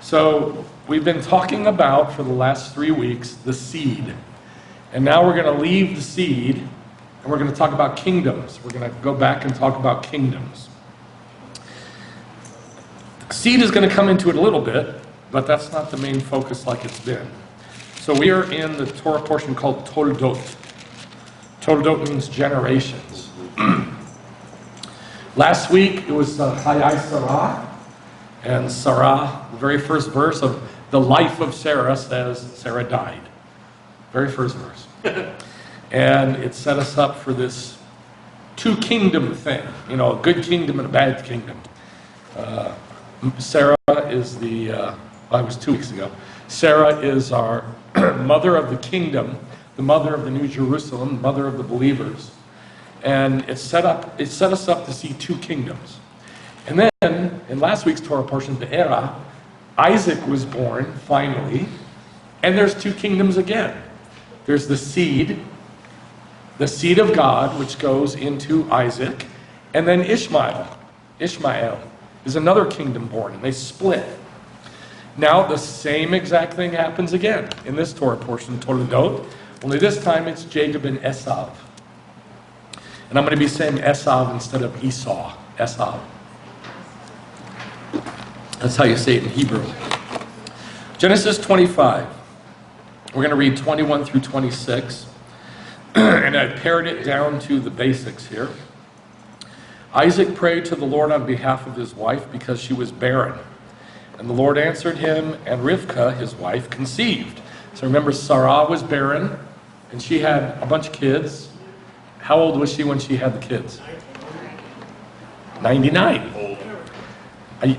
So we've been talking about, for the last 3 weeks, the seed. And now we're going to leave the seed, and we're going to talk about kingdoms. We're going to go back and talk about kingdoms. Seed is going to come into it a little bit, but that's not the main focus like it's been. So we are in the Torah portion called Toldot. Toldot means generations. Last week it was Hayai Sarah. And Sarah, the very first verse of the life of Sarah says Sarah died. Very first verse. And it set us up for this two-kingdom thing. You know, a good kingdom and a bad kingdom. Sarah is it was 2 weeks ago. Sarah is our mother of the kingdom, the mother of the New Jerusalem, mother of the believers. And it set us up to see two kingdoms. And then, in last week's Torah portion, the era, Isaac was born, finally, and there's two kingdoms again. There's the seed of God, which goes into Isaac, and then Ishmael. Ishmael is another kingdom born, and they split. Now, the same exact thing happens again in this Torah portion, Toldot, only this time it's Jacob and Esav. And I'm going to be saying Esav instead of Esau. Esav. That's how you say it in Hebrew. Genesis 25. We're going to read 21 through 26. And I pared it down to the basics here. Isaac prayed to the Lord on behalf of his wife because she was barren. And the Lord answered him, and Rivkah, his wife, conceived. So remember, Sarah was barren, and she had a bunch of kids. How old was she when she had the kids? 99.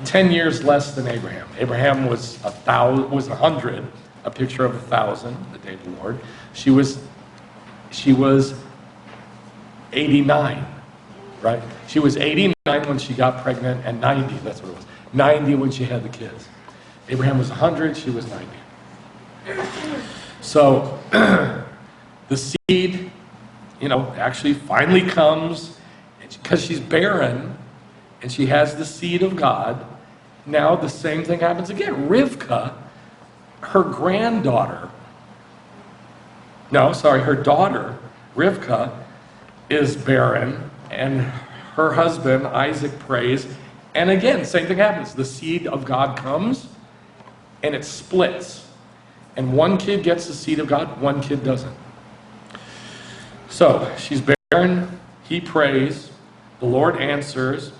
10 years less than Abraham. Abraham was 100, a picture of 1,000, the day of the Lord. She was 89, right? She was 89 when she got pregnant, and 90, that's what it was. 90 when she had the kids. Abraham was 100, she was 90. So, the seed, actually finally comes, because she's barren, and she has the seed of God. Now the same thing happens again. Rivkah, her daughter, Rivkah, is barren, and her husband, Isaac, prays. And again, same thing happens. The seed of God comes, and it splits. And one kid gets the seed of God, one kid doesn't. So, she's barren, he prays, the Lord answers,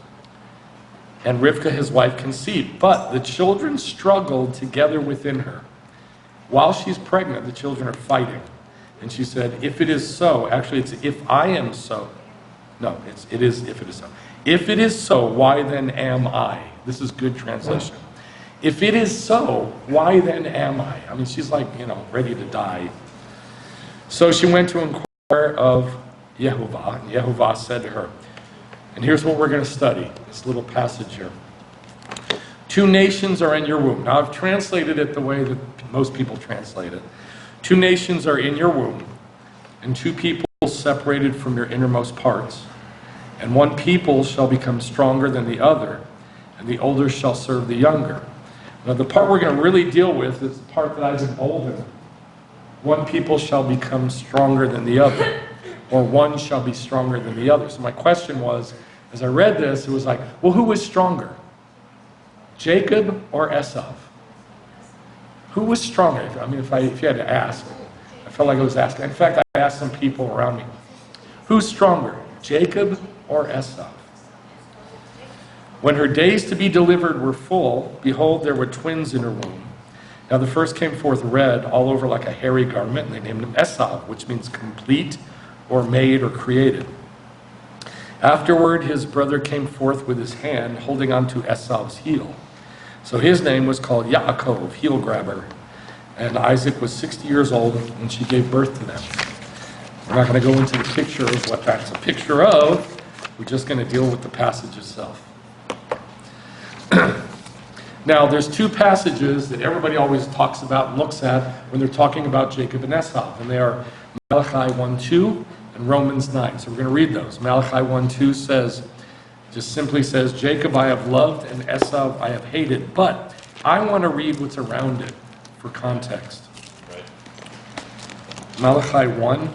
and Rivkah, his wife, conceived. But the children struggled together within her. While she's pregnant, the children are fighting. And she said, if it is so, actually it's if I am so. No, it is if it is so. If it is so, why then am I? This is good translation. If it is so, why then am I? I mean, she's like, ready to die. So she went to inquire of Yehovah, and Yehovah said to her, and here's what we're going to study, this little passage here. 2 nations are in your womb. Now, I've translated it the way that most people translate it. 2 nations are in your womb, and 2 people separated from your innermost parts. And 1 people shall become stronger than the other, and the older shall serve the younger. Now, the part we're going to really deal with is the part that I've emboldened. 1 people shall become stronger than the other, or 1 shall be stronger than the other. So my question was, as I read this, it was like, well, who was stronger? Jacob or Esav? Who was stronger? I mean, if you had to ask, I felt like I was asking. In fact, I asked some people around me, who's stronger, Jacob or Esav? When her days to be delivered were full, behold, there were twins in her womb. Now the first came forth red, all over like a hairy garment, and they named him Esav, which means complete, or made, or created. Afterward, his brother came forth with his hand, holding on to Esau's heel. So his name was called Yaakov, heel grabber. And Isaac was 60 years old when she gave birth to them. We're not going to go into the picture of what that's a picture of. We're just going to deal with the passage itself. Now, there's 2 passages that everybody always talks about and looks at when they're talking about Jacob and Esau. And they are Malachi 1:2 and Romans 9. So we're going to read those. Malachi 1:2 just simply says, Jacob I have loved and Esau I have hated, but I want to read what's around it for context. Right. Malachi 1.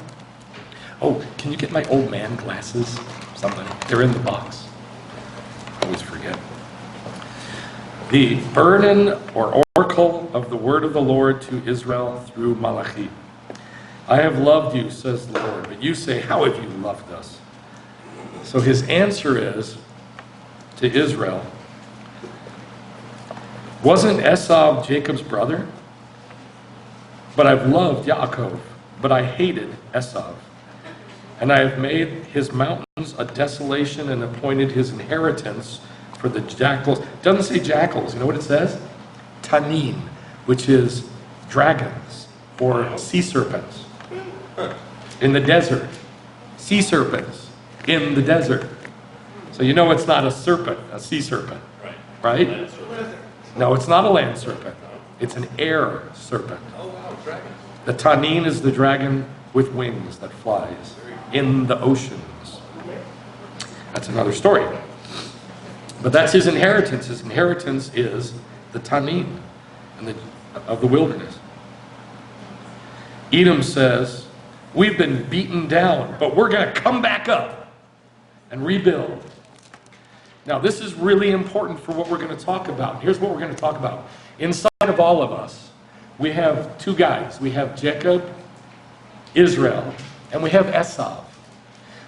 Oh, can you get my old man glasses? Somebody. They're in the box. I always forget. The burden or oracle of the word of the Lord to Israel through Malachi. I have loved you, says the Lord, but you say, how have you loved us? So his answer is to Israel, wasn't Esau Jacob's brother? But I've loved Yaakov, but I hated Esau. And I have made his mountains a desolation and appointed his inheritance for the jackals. It doesn't say jackals. You know what it says? Tanin, which is dragons or sea serpents in the desert. Sea serpents in the desert. So you know it's not a serpent, a sea serpent. Right? No, it's not a land serpent. It's an air serpent. Oh, wow, dragon. The Tanin is the dragon with wings that flies in the oceans. That's another story. But that's his inheritance. His inheritance is the Tanin of the wilderness. Edom says, we've been beaten down, but we're going to come back up and rebuild. Now, this is really important for what we're going to talk about. Here's what we're going to talk about. Inside of all of us, we have two guys. We have Jacob, Israel, and we have Esav.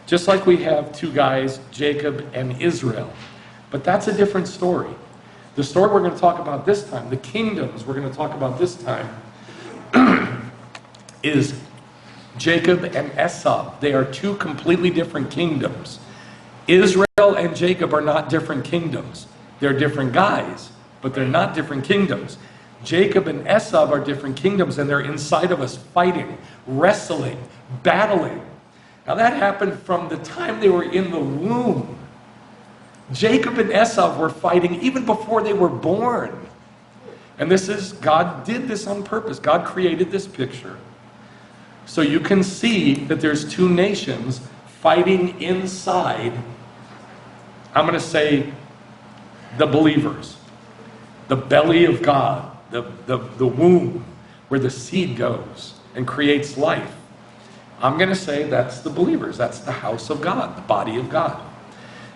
Just like we have two guys, Jacob and Israel. But that's a different story. The story we're going to talk about this time, the kingdoms we're going to talk about this time, is Jacob and Esav. They are two completely different kingdoms. Israel and Jacob are not different kingdoms. They're different guys, but they're not different kingdoms. Jacob and Esav are different kingdoms, and they're inside of us fighting, wrestling, battling. Now that happened from the time they were in the womb. Jacob and Esav were fighting even before they were born. And God did this on purpose. God created this picture. So you can see that there's two nations fighting inside, I'm going to say, the believers. The belly of God, the womb, where the seed goes and creates life. I'm going to say that's the believers. That's the house of God, the body of God.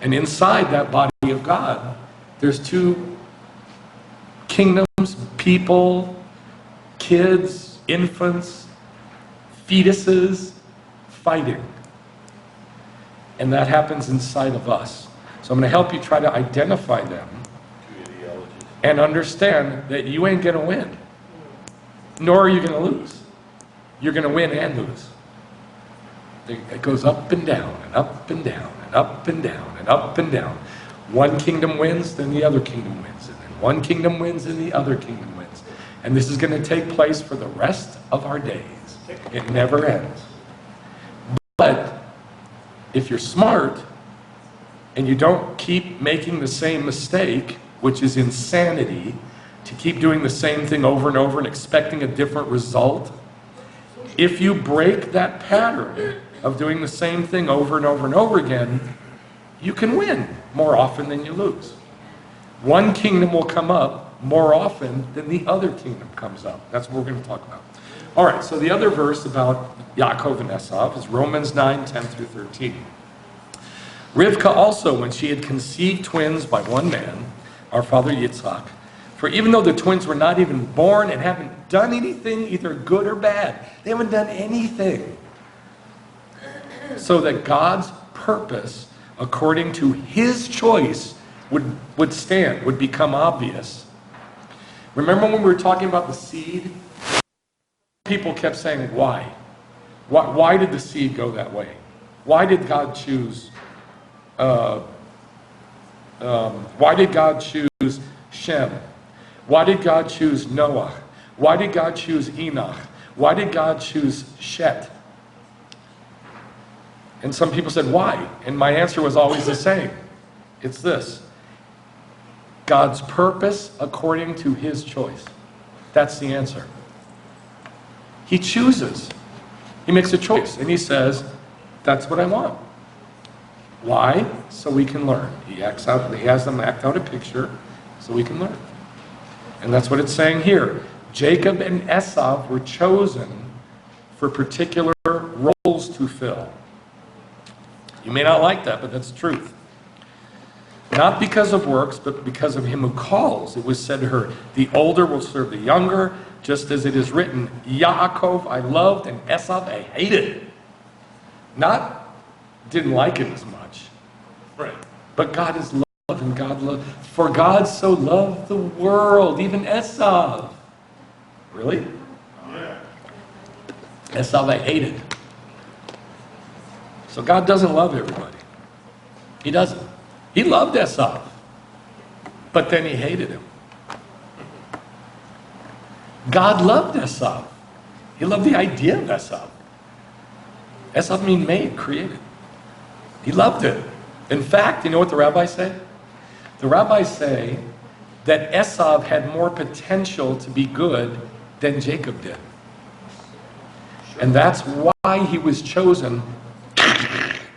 And inside that body of God, there's two kingdoms, people, kids, infants, fetuses, fighting. And that happens inside of us. So I'm going to help you try to identify them and understand that you ain't going to win. Nor are you going to lose. You're going to win and lose. It goes up and down and up and down and up and down and up and down. One kingdom wins, then the other kingdom wins. And then one kingdom wins, and the other kingdom wins. And this is going to take place for the rest of our days. It never ends. But if you're smart and you don't keep making the same mistake, which is insanity, to keep doing the same thing over and over and expecting a different result, if you break that pattern of doing the same thing over and over and over again, you can win more often than you lose. One kingdom will come up more often than the other kingdom comes up. That's what we're going to talk about. All right, so the other verse about Yaakov and Esav is Romans 9, 10 through 13. Rivkah also, when she had conceived twins by one man, our father Yitzhak, for even though the twins were not even born and haven't done anything, either good or bad, they haven't done anything, so that God's purpose, according to his choice, would stand, would become obvious. Remember when we were talking about the seed? People kept saying, why? Why did the seed go that way? Why did God choose why did God choose Shem? Why did God choose Noah? Why did God choose Enoch? Why did God choose Shet? And some people said, why? And my answer was always the same. It's this. God's purpose according to his choice. That's the answer. He chooses. He makes a choice. And he says, that's what I want. Why? So we can learn. He has them act out a picture so we can learn. And that's what it's saying here. Jacob and Esav were chosen for particular roles to fill. You may not like that, but that's the truth. Not because of works, but because of him who calls. It was said to her, the older will serve the younger, just as it is written, Yaakov I loved and Esav I hated. Not didn't like him as much. Right. But God is love and God loved. For God so loved the world, even Esav. Really? Yeah. Esav I hated. So God doesn't love everybody. He doesn't. He loved Esav, but then he hated him. God loved Esav. He loved the idea of Esav. Esav means made, created. He loved it. In fact, you know what the rabbis say? The rabbis say that Esav had more potential to be good than Jacob did. And that's why he was chosen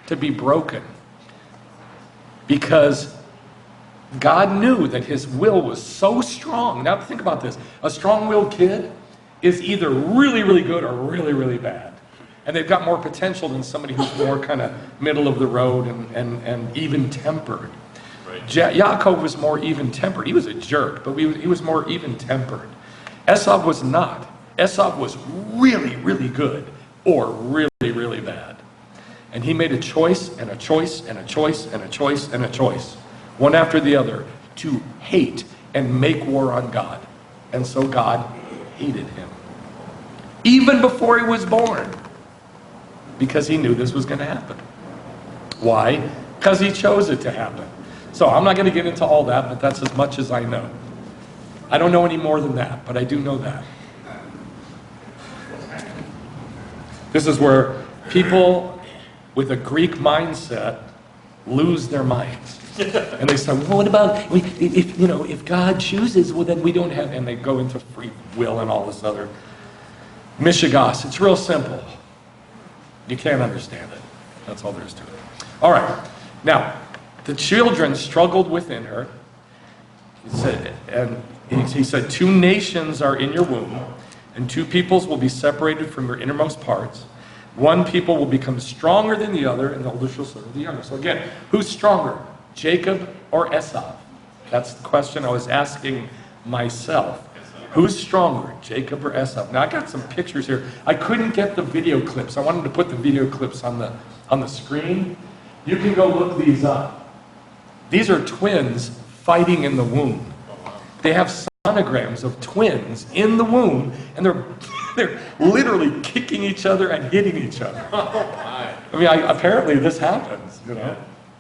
to be broken. Because God knew that his will was so strong. Now think about this. A strong-willed kid is either really, really good or really, really bad. And they've got more potential than somebody who's more kind of middle of the road and even-tempered. Right. Yaakov was more even-tempered. He was a jerk, but he was more even-tempered. Esav was not. Esav was really, really good or really, really bad. And he made a choice and a choice and a choice and a choice and a choice, one after the other, to hate and make war on God. And so God hated him. Even before he was born. Because he knew this was going to happen. Why? Because he chose it to happen. So I'm not going to get into all that, but that's as much as I know. I don't know any more than that, but I do know that. This is where people with a Greek mindset lose their minds. And they say, well, what about, if God chooses, well, then we don't have, and they go into free will and all this other mishigas. It's real simple. You can't understand it. That's all there is to it. All right. Now, the children struggled within her. He said, 2 nations are in your womb, and 2 peoples will be separated from your innermost parts. 1 people will become stronger than the other, and the older shall serve the younger. So again, who's stronger, Jacob or Esav? That's the question I was asking myself. Who's stronger, Jacob or Esav? Now I got some pictures here. I couldn't get the video clips. I wanted to put the video clips on the screen. You can go look these up. These are twins fighting in the womb. They have sonograms of twins in the womb, and they're literally kicking each other and hitting each other. I mean, apparently this happens,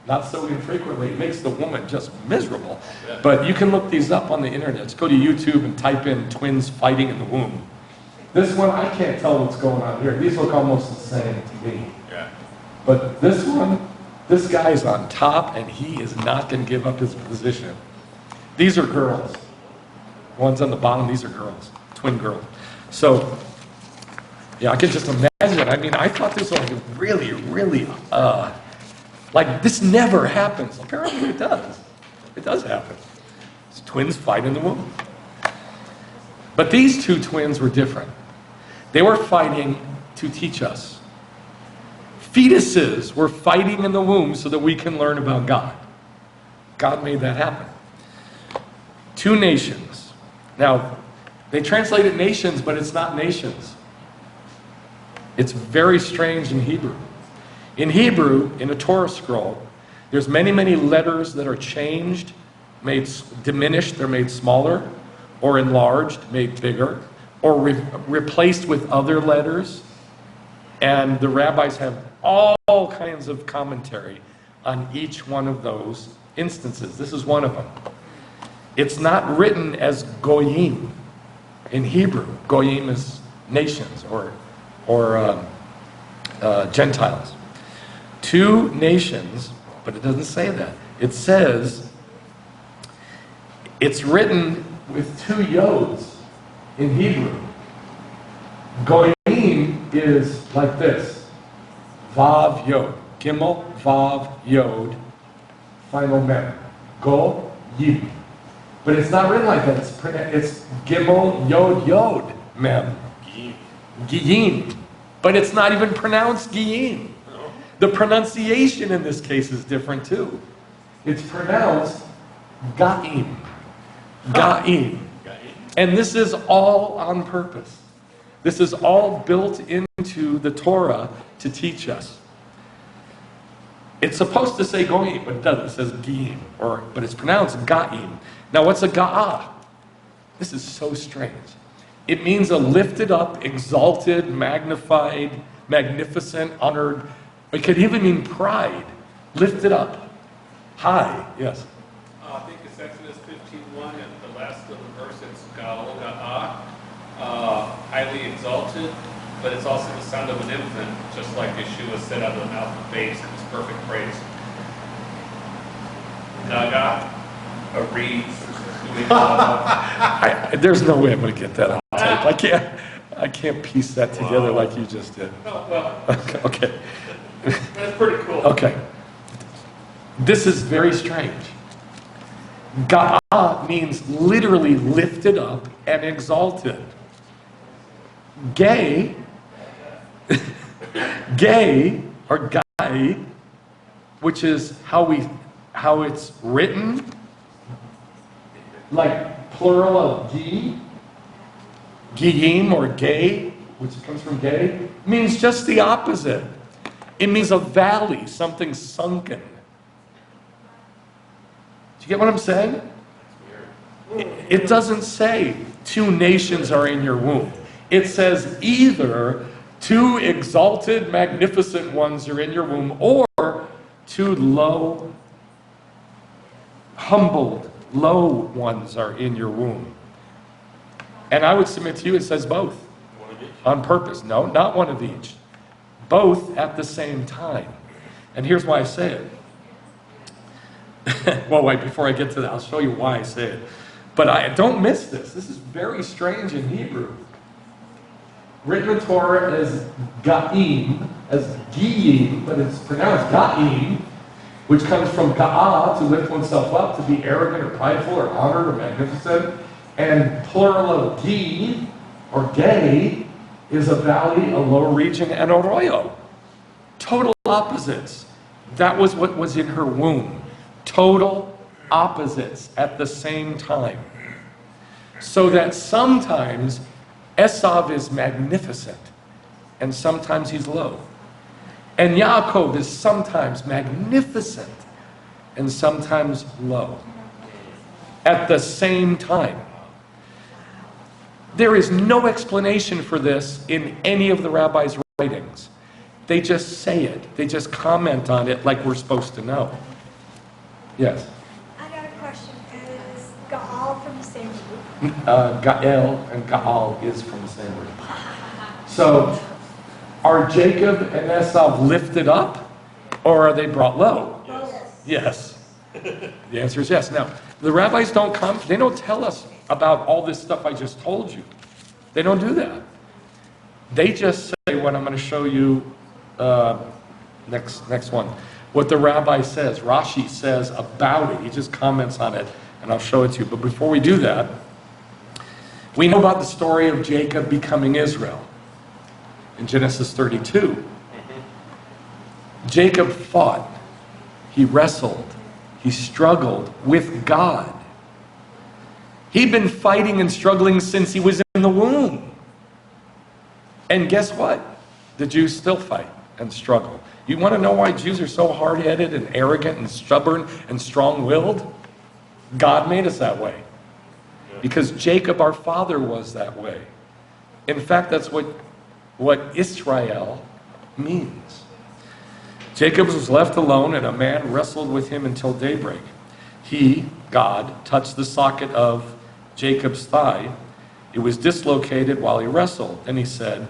Not so infrequently. It makes the woman just miserable. Yeah. But you can look these up on the internet. Just go to YouTube and type in twins fighting in the womb. This one, I can't tell what's going on here. These look almost the same to me. Yeah. But this one, this guy's on top, and he is not going to give up his position. These are girls. The ones on the bottom, these are girls. Twin girls. So, yeah, I can just imagine. I mean, I thought this was really, really, like this never happens. Apparently it does. It does happen. It's twins fight in the womb. But these 2 twins were different. They were fighting to teach us. Fetuses were fighting in the womb so that we can learn about God. God made that happen. 2 nations. Now, they translate it nations, but it's not nations. It's very strange in Hebrew. In Hebrew, in a Torah scroll, there's many, many letters that are changed, made diminished, they're made smaller, or enlarged, made bigger, or replaced with other letters. And the rabbis have all kinds of commentary on each one of those instances. This is one of them. It's not written as goyim in Hebrew. Goyim is nations or Gentiles. 2 nations, but it doesn't say that. It says it's written with 2 yods in Hebrew. Goyim is like this. Vav yod. Gimel, Vav, yod. Final mem. Go, yim. But it's not written like that. It's Gimel, Yod, Yod, Mem. Giyim. But it's not even pronounced Giyim. The pronunciation in this case is different too. It's pronounced Ga'im. Ga'im. And this is all on purpose. This is all built into the Torah to teach us. It's supposed to say Goyim, but it doesn't. It says Giyim, but it's pronounced Ga'im. Now what's a Ga'ah? This is so strange. It means a lifted up, exalted, magnified, magnificent, honored. It could even mean pride. Lifted up. High, yes. I think it's Exodus 15:1, and the last of the verse, it's Ga'al, Ga'ah, highly exalted, but it's also the sound of an infant, just like Yeshua said out of the mouth of babes, it's perfect praise. Gaga, a reed, there's no way I'm going to get that on tape. I can't piece that together like you just did. Oh, well, Okay. that's pretty cool. Okay. This is very strange. Ga'ah means literally lifted up and exalted. Gay, or Gai, which is how it's written, like plural of Gi, Giyim or gay, which comes from gay, means just the opposite. It means a valley, something sunken. Do you get what I'm saying? It doesn't say 2 nations are in your womb. It says either 2 exalted, magnificent ones are in your womb, or 2 low, humbled, low ones are in your womb. And I would submit to you, it says both. One of each? On purpose. No, not one of each. Both at the same time. And here's why I say it. Well, wait, before I get to that, I'll show you why I say it. But don't miss this. This is very strange in Hebrew. Written in Torah as Ga'im, as Giyim, but it's pronounced Ga'im, which comes from Ga'ah, to lift oneself up, to be arrogant or prideful or honored or magnificent. And plural of Gi, or gay, is a valley, a low region, and arroyo. Total opposites. That was what was in her womb. Total opposites at the same time. So that sometimes Esav is magnificent, and sometimes he's low. And Yaakov is sometimes magnificent, and sometimes low. At the same time. There is no explanation for this in any of the rabbis' writings. They just say it. They just comment on it like we're supposed to know. Yes? I got a question. Is Gaal from the same root? Gael and Gaal is from the same root. So, are Jacob and Esav lifted up, or are they brought low? Yes. Yes. The answer is yes. Now, the rabbis don't tell us about all this stuff I just told you. They don't do that. They just say what I'm going to show you next one. What the rabbi says, Rashi says about it. He just comments on it, and I'll show it to you. But before we do that, we know about the story of Jacob becoming Israel in Genesis 32. Jacob fought. He wrestled. He struggled with God. He'd been fighting and struggling since he was in the womb. And guess what? The Jews still fight and struggle. You want to know why Jews are so hard-headed and arrogant and stubborn and strong-willed? God made us that way. Because Jacob, our father, was that way. In fact, that's what Israel means. Jacob was left alone, and a man wrestled with him until daybreak. He, God, touched the socket of Jacob's thigh. It was dislocated while he wrestled. Then he said,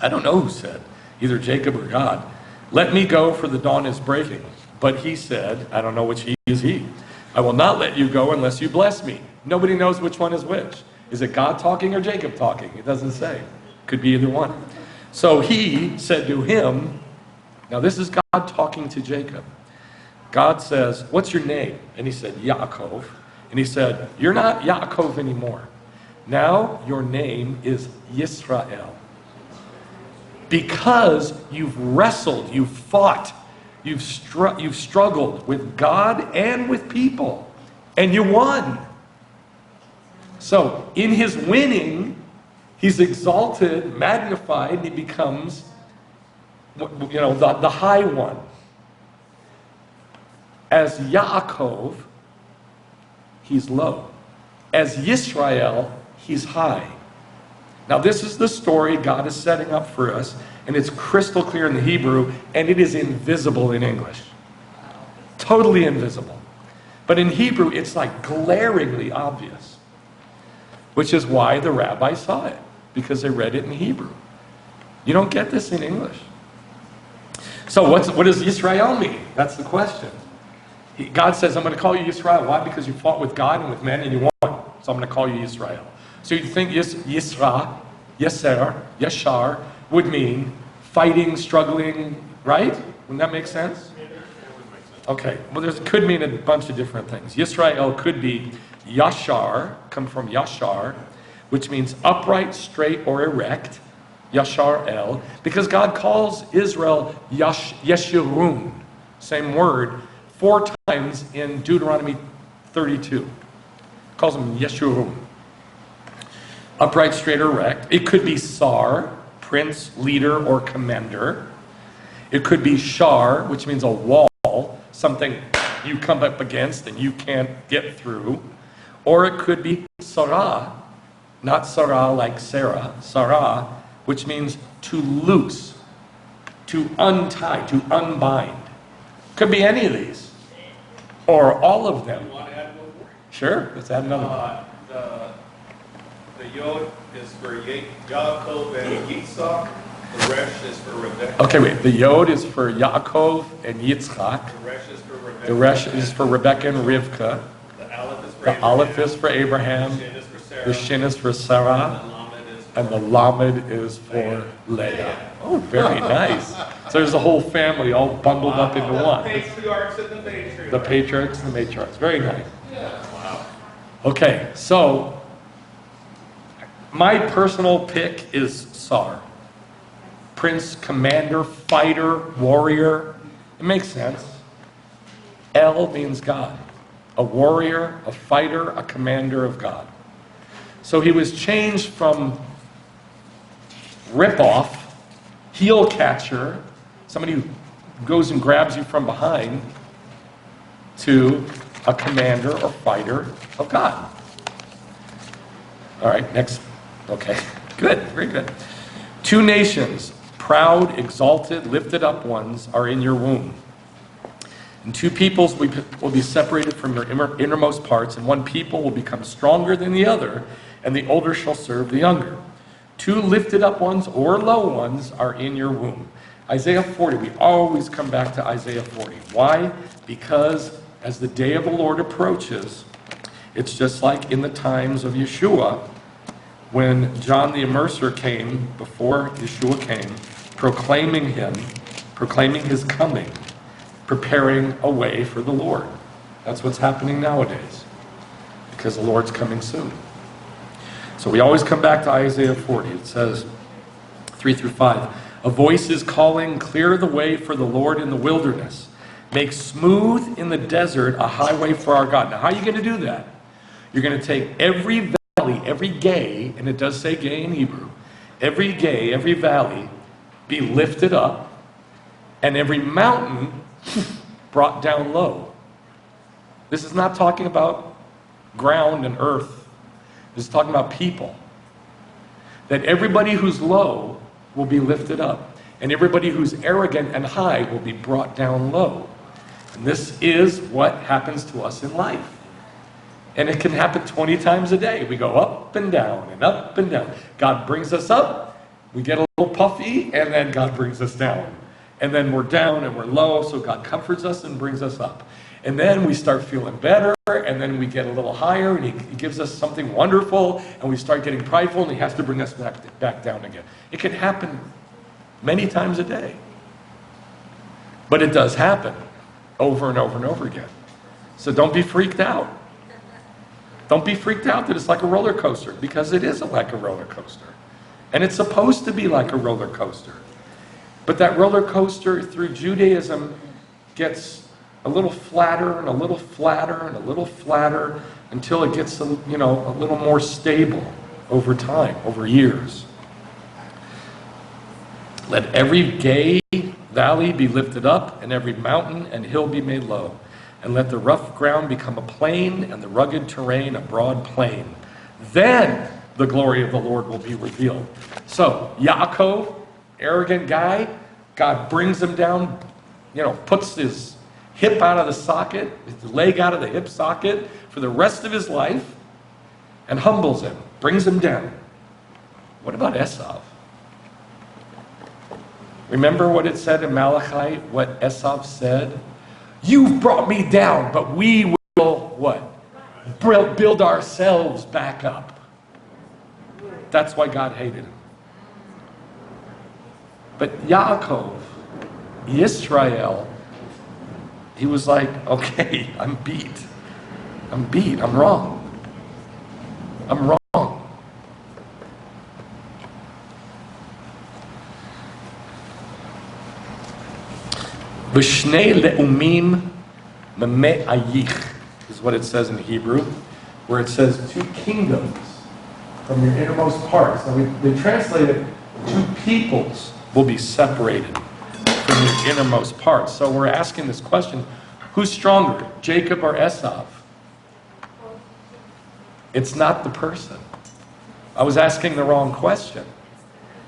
I don't know who said, either Jacob or God, let me go, for the dawn is breaking. But he said, I don't know which he is he. I will not let you go unless you bless me. Nobody knows which one is which. Is it God talking or Jacob talking? It doesn't say. Could be either one. So he said to him, now this is God talking to Jacob. God says, what's your name? And he said, Yaakov. And he said, you're not Yaakov anymore. Now your name is Yisrael. Because you've wrestled, you've fought, you've struggled with God and with people, and you won. So in his winning, he's exalted, magnified, he becomes, the high one. As Yaakov, he's low. As Yisrael, he's high. Now this is the story God is setting up for us, and it's crystal clear in the Hebrew, and it is invisible in English. Totally invisible. But in Hebrew, it's like glaringly obvious, which is why the rabbi saw it, because they read it in Hebrew. You don't get this in English. So what does Yisrael mean? That's the question. God says, I'm going to call you Yisrael. Why? Because you fought with God and with men and you won. So I'm going to call you Yisrael. So you think Yisra, Yeser, Yeshar would mean fighting, struggling, right? Wouldn't that make sense? Okay. Well, it could mean a bunch of different things. Yisrael could be Yashar, come from Yashar, which means upright, straight, or erect. Yashar El. Because God calls Israel Yeshurun. Same word. 4 times in Deuteronomy 32. Calls them Yeshurun. Upright, straight, or erect. It could be Sar, prince, leader, or commander. It could be Shar, which means a wall, something you come up against and you can't get through. Or it could be Sarah, not Sarah like Sarah, Sarah, which means to loose, to untie, to unbind. Could be any of these. Or all of them. You want to add one more? Sure, let's add another one. The Yod is for Yaakov and Yitzhak. The Resh is for Rebecca. Okay, wait. The Yod is for Yaakov and Yitzchak. The Resh is for Rebecca. The Resh is for Rebecca and Rivka. The Aleph is for The Abraham. Aleph is for Abraham. The Shin is for The Sarah. Shin is for Sarah. And the Lamed is for And the Lamed is for Leah. Oh, very nice. So there's a whole family all bundled up into one. The patriarchs and the matriarchs. The patriarchs and the matriarchs. Very nice. Yeah. Wow. Okay, so my personal pick is Sar. Prince, commander, fighter, warrior. It makes sense. El means God. A warrior, a fighter, a commander of God. So he was changed from rip-off, heel catcher, somebody who goes and grabs you from behind, to a commander or fighter of God. All right, next. Okay, good, very good. 2 nations, proud, exalted, lifted up ones, are in your womb. And 2 peoples will be separated from your innermost parts, and 1 people will become stronger than the other, and the older shall serve the younger. 2 lifted up ones or low ones are in your womb. Isaiah 40, we always come back to Isaiah 40. Why? Because as the day of the Lord approaches, it's just like in the times of Yeshua, when John the Immerser came, before Yeshua came, proclaiming his coming, preparing a way for the Lord. That's what's happening nowadays, because the Lord's coming soon. So we always come back to Isaiah 40. It says, 3-5, a voice is calling, clear the way for the Lord in the wilderness. Make smooth in the desert a highway for our God. Now, how are you going to do that? You're going to take every valley, every gay, and it does say gay in Hebrew, every gay, every valley be lifted up, and every mountain brought down low. This is not talking about ground and earth. This is talking about people. That everybody who's low will be lifted up, and everybody who's arrogant and high will be brought down low. And this is what happens to us in life. And it can happen 20 times a day. We go up and down and up and down. God brings us up, we get a little puffy, and then God brings us down. And then we're down and we're low, so God comforts us and brings us up. And then we start feeling better, and then we get a little higher, and he gives us something wonderful, and we start getting prideful, and he has to bring us back down again. It can happen many times a day. But it does happen over and over and over again. So don't be freaked out. Don't be freaked out that it's like a roller coaster, because it isn't like a roller coaster. And it's supposed to be like a roller coaster. But that roller coaster through Judaism gets a little flatter and a little flatter and a little flatter until it gets a little more stable over time, over years. Let every gay valley be lifted up, and every mountain and hill be made low. And let the rough ground become a plain, and the rugged terrain a broad plain. Then the glory of the Lord will be revealed. So, Yaakov, arrogant guy, God brings him down, puts his hip out of the socket, his leg out of the hip socket for the rest of his life, and humbles him, brings him down. What about Esav? Remember what it said in Malachi, what Esav said? You've brought me down, but we will, what? Build ourselves back up. That's why God hated him. But Yaakov, Israel, he was like, okay, I'm beat, I'm wrong. V'shnei le'umim me'ayich is what it says in Hebrew, where it says 2 kingdoms from your innermost parts. Now they translate it, 2 peoples will be separated from your innermost parts. So we're asking this question, who's stronger, Jacob or Esav? It's not the person. I was asking the wrong question.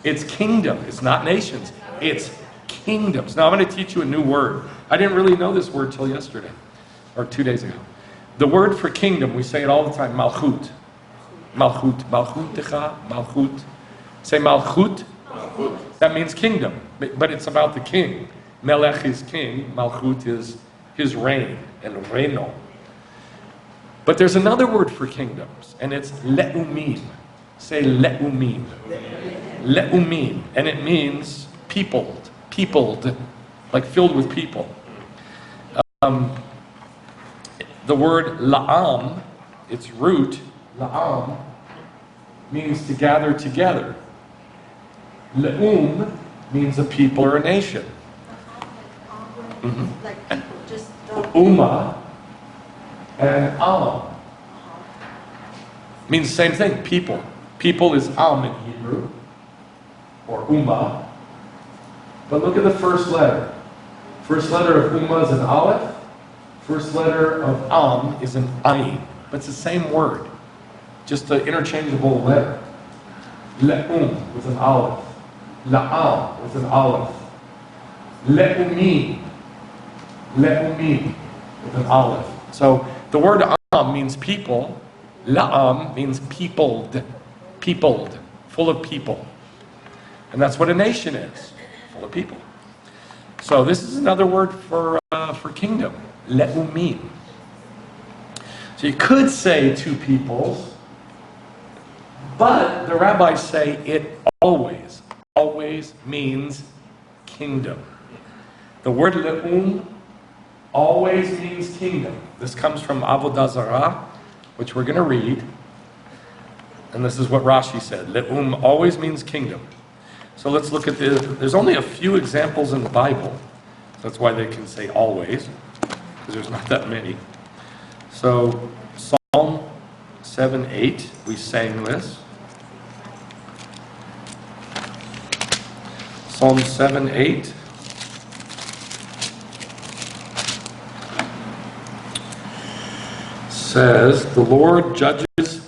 It's kingdom, it's not nations, it's kingdoms. Now I'm going to teach you a new word. I didn't really know this word till yesterday, or 2 days ago. The word for kingdom, we say it all the time, malchut. Malchut. Malchutecha, malchut. Say malchut. Malchut. That means kingdom, but it's about the king. Melech is king, malchut is his reign, el reino. But there's another word for kingdoms, and it's le'umim. Say le'umim. Le'umim. And it means peopled, like filled with people. The word la'am, its root, la'am, means to gather together. Le'um means a people or a nation. Like people, just Ummah and Am means the same thing, people. People is Am in Hebrew, or Ummah. But look at the first letter. First letter of Ummah is an Aleph. First letter of Am is an Ayin. But it's the same word, just an interchangeable letter. Le'um with an Aleph. La'am with an Aleph. Le'umim with an Aleph. So the word Am means people. La'am means peopled, full of people. And that's what a nation is, full of people. So this is another word for kingdom, le'umim. So you could say 2 peoples, but the rabbis say it always means kingdom. The word le'um always means kingdom. This comes from Avodah Zarah, which we're going to read. And this is what Rashi said. Le'um always means kingdom. So let's look at there's only a few examples in the Bible. That's why they can say always, because there's not that many. So Psalm 7:8, we sang this. Psalm 7:8. Says, the Lord judges,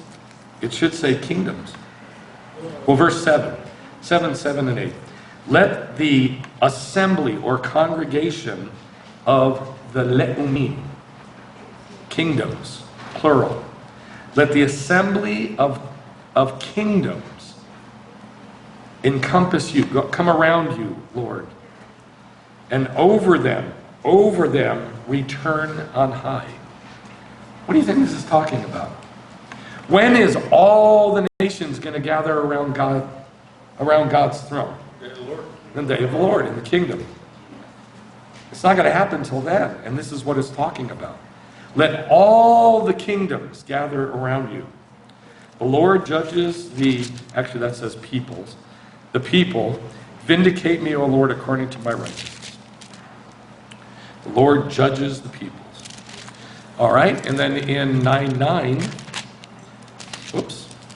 it should say kingdoms. Well, verse 7, 7, and 8. Let the assembly or congregation of the le'umim, kingdoms, plural. Let the assembly of kingdoms encompass you, come around you, Lord. And over them, return on high. What do you think this is talking about? When is all the nations going to gather around God's throne? The day of the Lord in the kingdom. It's not going to happen till then, and this is what it's talking about. Let all the kingdoms gather around you. The Lord judges actually that says peoples. The people, vindicate me, O Lord, according to my righteousness. The Lord judges the peoples. All right, and then in 9:9,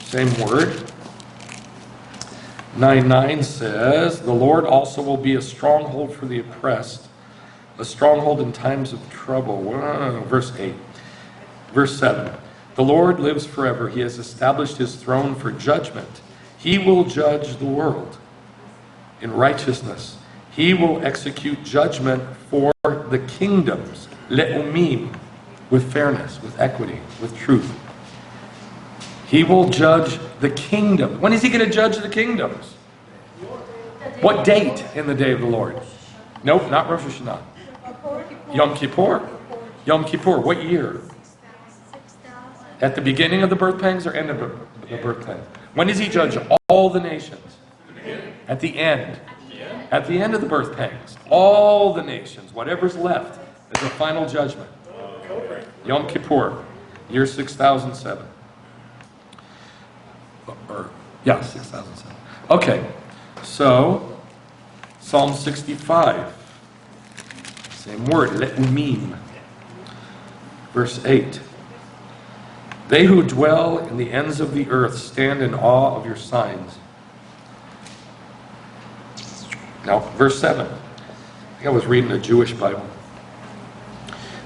same word. 9:9 says, the Lord also will be a stronghold for the oppressed, a stronghold in times of trouble. Verse 8. Verse 7. The Lord lives forever. He has established his throne for judgment. He will judge the world in righteousness. He will execute judgment for the kingdoms, le'umim, with fairness, with equity, with truth. He will judge the kingdom. When is he going to judge the kingdoms? What date in the day of the Lord? Nope, not Rosh Hashanah. Yom Kippur. Yom Kippur, what year? At the beginning of the birth pangs or end of the birth pangs? When does he judge all the nations? At the end. At the end of the birth pangs. All the nations, whatever's left, is the final judgment. Yom Kippur, year 6007. 6007. Okay, so Psalm 65. Same word, le'umim. Verse 8. They who dwell in the ends of the earth stand in awe of your signs. Now, verse 7. I think I was reading a Jewish Bible.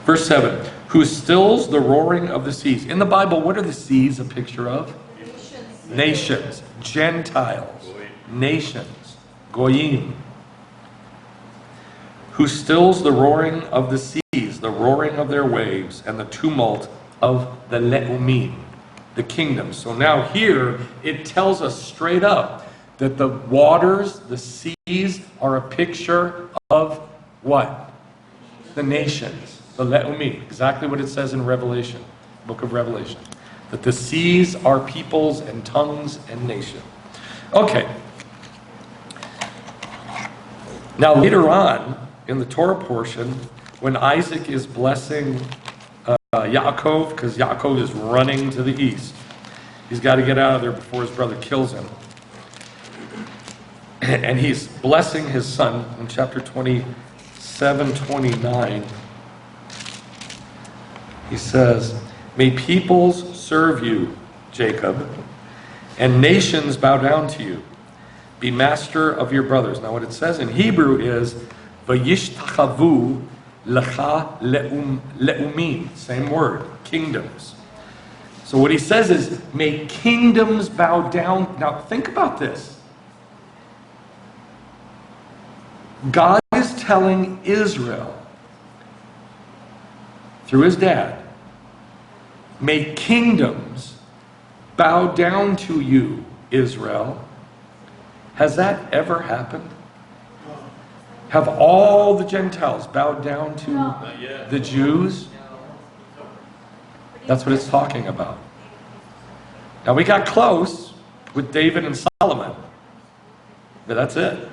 Verse 7. Who stills the roaring of the seas. In the Bible, what are the seas a picture of? Nations. Gentiles. Nations. Goyim. Who stills the roaring of the seas, the roaring of their waves, and the tumult of the le'umim, the kingdoms. So now here, it tells us straight up that the waters, the seas, are a picture of what? The nations, the le'umim. Exactly what it says in Revelation, book of Revelation. That the seas are peoples and tongues and nations. Okay. Now later on, in the Torah portion, when Isaac is blessing Yaakov, because Yaakov is running to the east. He's got to get out of there before his brother kills him. And he's blessing his son in chapter 27:29. He says, may peoples serve you, Jacob, and nations bow down to you. Be master of your brothers. Now what it says in Hebrew is, vayishtachavu lecha le'umim. Same word, kingdoms. So what he says is, may kingdoms bow down. Now think about this. God is telling Israel, through his dad, may kingdoms bow down to you, Israel. Has that ever happened? Have all the Gentiles bowed down to the Jews? That's what it's talking about. Now we got close with David and Solomon, but that's it.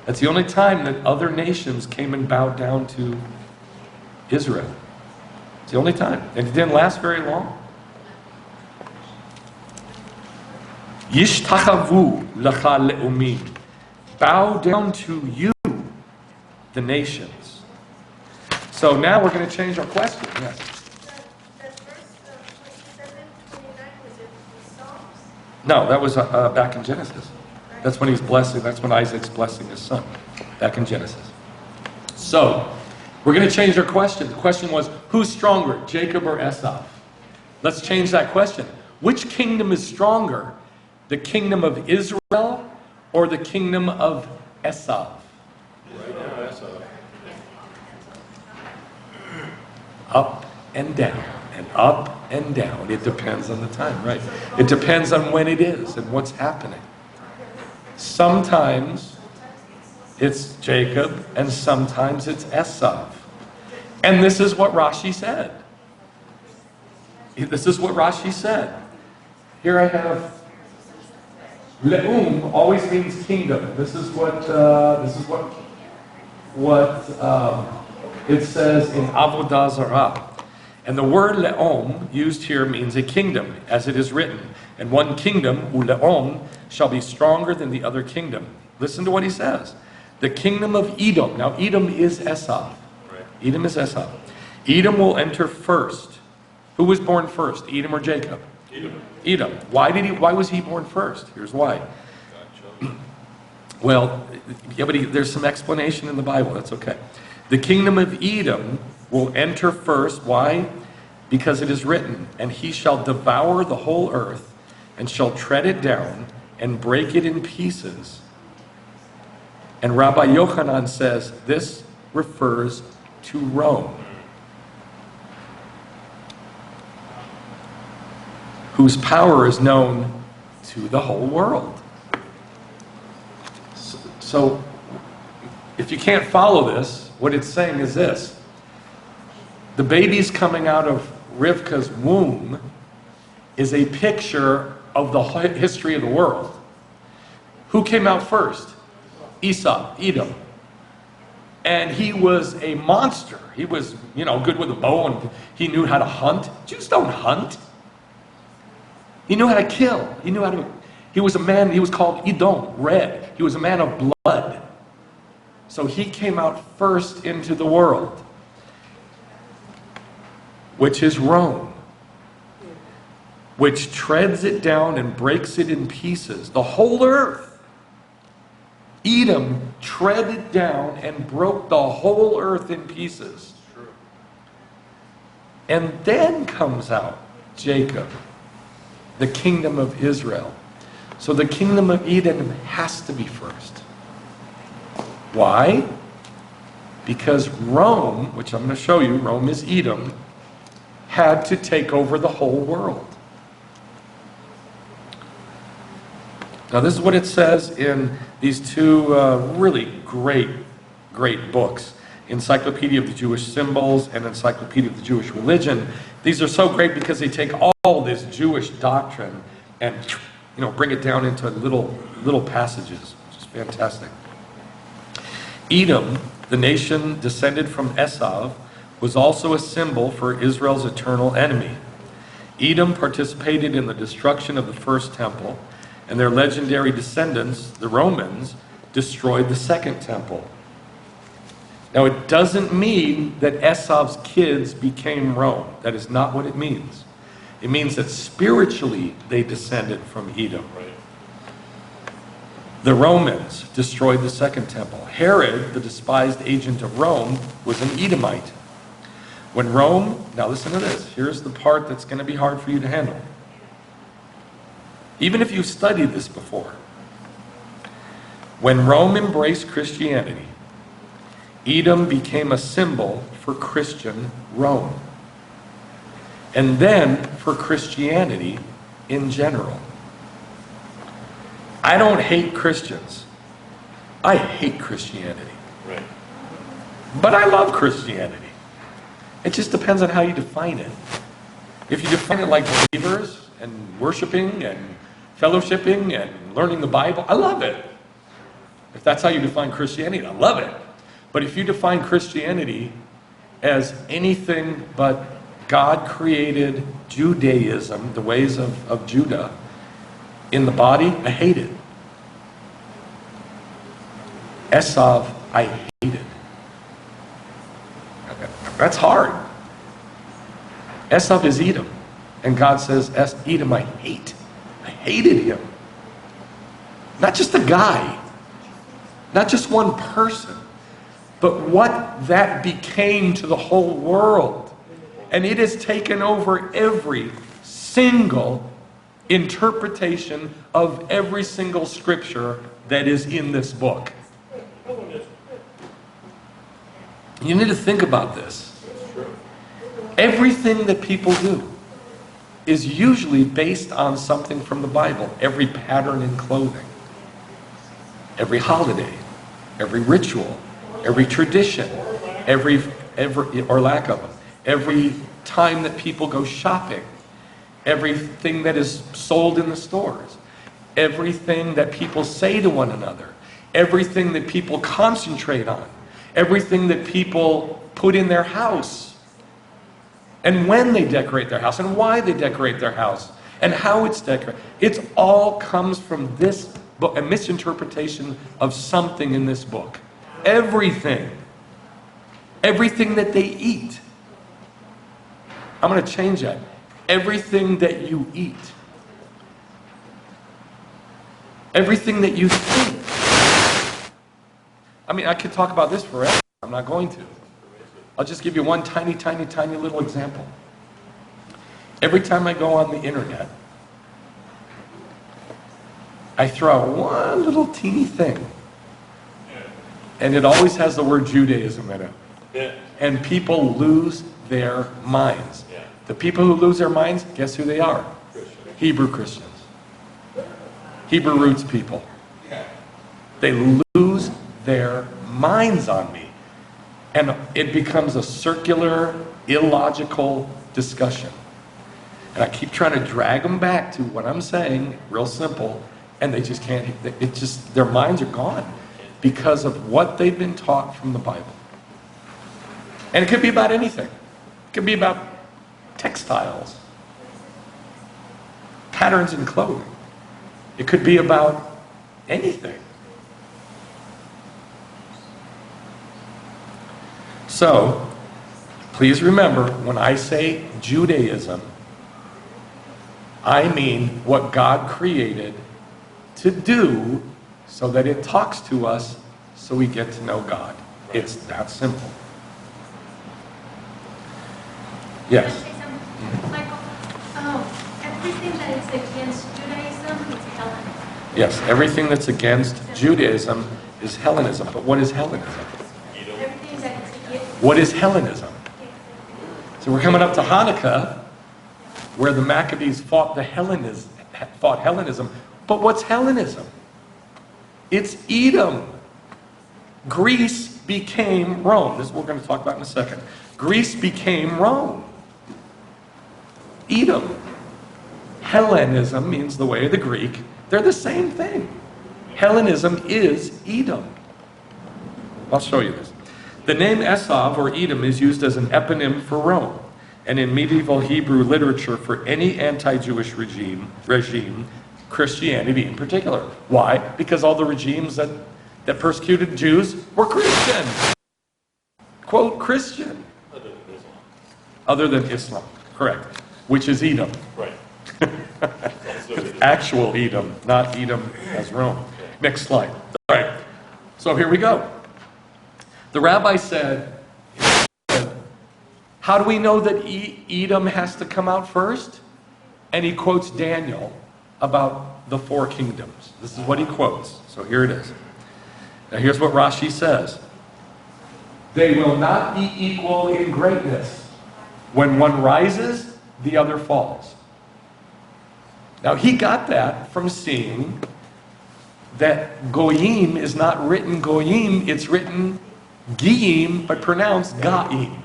That's the only time that other nations came and bowed down to Israel. It's the only time. And it didn't last very long. Yishtachavu lecha le'umim. Bow down to you, the nations. So now we're going to change our question. Yes. That verse 27:29, was it Psalms? No, that was back in Genesis. That's when he's blessing. That's when Isaac's blessing his son. Back in Genesis. So we're going to change our question. The question was, who's stronger, Jacob or Esau? Let's change that question. Which kingdom is stronger? The kingdom of Israel or the kingdom of Esav? Right now, Esau. Up and down, and up and down. It depends on the time, right? It depends on when it is and what's happening. Sometimes it's Jacob, and sometimes it's Esav. And this is what Rashi said. This is what Rashi said. Here I have Le'um always means kingdom. This is what it says in Avodah Zarah. And the word le'om used here means a kingdom, as it is written. And one kingdom, ule'om, shall be stronger than the other kingdom. Listen to what he says. The kingdom of Edom. Now Edom is Esav. Right. Edom is Esav. Edom will enter first. Who was born first, Edom or Jacob? Edom. Edom. Why was he born first? Here's why. Gotcha. Well, yeah, but there's some explanation in the Bible. That's okay. The kingdom of Edom will enter first. Why? Because it is written, and he shall devour the whole earth, and shall tread it down, and break it in pieces. And Rabbi Yochanan says this refers to Rome, whose power is known to the whole world. So, if you can't follow this, what it's saying is this. The baby's coming out of Rivka's womb is a picture of the history of the world. Who came out first? Esau, Edom. And he was a monster. He was, good with a bow, and he knew how to hunt. Jews don't hunt. He knew how to kill. He was a man, he was called Edom, red. He was a man of blood. So he came out first into the world, which is Rome, which treads it down and breaks it in pieces. The whole earth. Edom treaded down and broke the whole earth in pieces. True. And then comes out Jacob, the kingdom of Israel. So the kingdom of Edom has to be first. Why? Because Rome, which I'm going to show you, Rome is Edom, had to take over the whole world. Now this is what it says in these two really great books. Encyclopedia of the Jewish Symbols and Encyclopedia of the Jewish Religion. These are so great because they take all this Jewish doctrine and bring it down into little passages, which is fantastic. Edom, the nation descended from Esav, was also a symbol for Israel's eternal enemy. Edom participated in the destruction of the first temple, and their legendary descendants, the Romans, destroyed the second temple. Now, it doesn't mean that Esav's kids became Rome. That is not what it means. It means that spiritually they descended from Edom. Right. The Romans destroyed the second temple. Herod, the despised agent of Rome, was an Edomite. When Rome, now listen to this, here's the part that's going to be hard for you to handle. Even if you studied this before. When Rome embraced Christianity, Edom became a symbol for Christian Rome. And then for Christianity in general. I don't hate Christians. I hate Christianity. Right. But I love Christianity. It just depends on how you define it. If you define it like believers and worshiping and fellowshipping and learning the Bible, I love it. If that's how you define Christianity, I love it. But if you define Christianity as anything but God created Judaism, the ways of Judah, in the body, I hate it. Esav, I hated. That's hard. Esav is Edom. And God says, Edom, I hate. I hated him. Not just a guy. Not just one person. But what that became to the whole world. And it has taken over every single interpretation of every single scripture that is in this book. You need to think about this. Everything that people do is usually based on something from the Bible. Every pattern in clothing, every holiday, every ritual, every tradition, every or lack of them, every time that people go shopping, everything that is sold in the stores, everything that people say to one another, everything that people concentrate on, everything that people put in their house, and when they decorate their house, and why they decorate their house, and how it's decorated. It all comes from this book, a misinterpretation of something in this book. Everything that they eat. I'm going to change that. Everything that you eat. Everything that you think. I mean, I could talk about this forever. I'm not going to. I'll just give you one tiny, tiny, tiny little example. Every time I go on the internet, I throw out one little teeny thing. And it always has the word Judaism in it. Yeah. And people lose their minds. Yeah. The people who lose their minds, guess who they are? Christian. Hebrew Christians. Hebrew roots people. Yeah. They lose their minds on me. And it becomes a circular, illogical discussion. And I keep trying to drag them back to what I'm saying, real simple, and they just can't, it just, their minds are gone because of what they've been taught from the Bible. And it could be about anything. It could be about textiles, patterns in clothing. It could be about anything. So, please remember, when I say Judaism, I mean what God created to do so that it talks to us so we get to know God. It's that simple. Yes? Can I say something? Michael, everything that is against Judaism is Hellenism. Yes, everything that's against Judaism is Hellenism. But what is Hellenism? Everything that is against. What is Hellenism? So we're coming up to Hanukkah, where the Maccabees fought Hellenism. But what's Hellenism? It's Edom. Greece became Rome. This is what we're going to talk about in a second. Greece became Rome. Edom. Hellenism means the way of the Greek. They're the same thing. Hellenism is Edom. I'll show you this. The name Esav or Edom is used as an eponym for Rome, and in medieval Hebrew literature for any anti-Jewish regime, Christianity in particular. Why? Because all the regimes that persecuted Jews were Christian. Quote, Christian. Other than Islam, correct. Which is Edom. Right. Actual Edom, not Edom as Rome. Next slide. All right. So here we go. The rabbi said, how do we know that Edom has to come out first? And he quotes Daniel about the 4 kingdoms. This is what he quotes. So here it is. Now here's what Rashi says. They will not be equal in greatness. When one rises, the other falls. Now he got that from seeing that Goyim is not written Goyim, it's written Giyim, but pronounced Ga'im.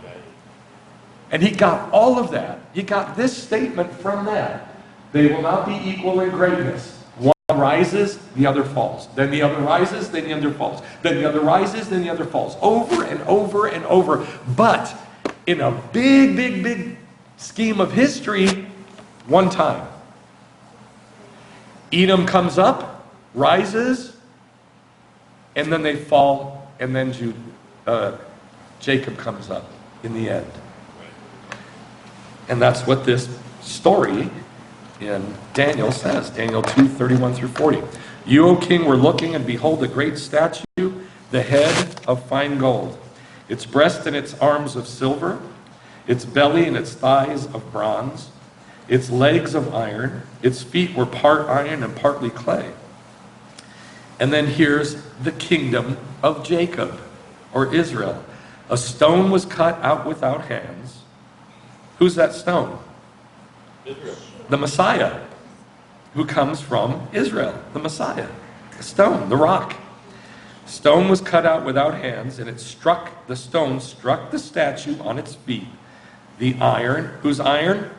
And he got all of that. He got this statement from that. They will not be equal in greatness. One rises, the other falls. Then the other rises, then the other falls. Then the other rises, then the other falls. Over and over and over. But in a big, big, big scheme of history, one time. Edom comes up, rises, and then they fall, and then Jacob comes up in the end. And that's what this story in Daniel says. Daniel 2:31 through 40. You, O king, were looking, and behold, a great statue, the head of fine gold, its breast and its arms of silver, its belly and its thighs of bronze, its legs of iron, its feet were part iron and partly clay. And then here's the kingdom of Jacob, or Israel. A stone was cut out without hands. Who's that stone? Israel. The Messiah, who comes from Israel, the Messiah. The stone, the rock. Stone was cut out without hands, and the stone struck the statue on its feet. The iron, whose iron?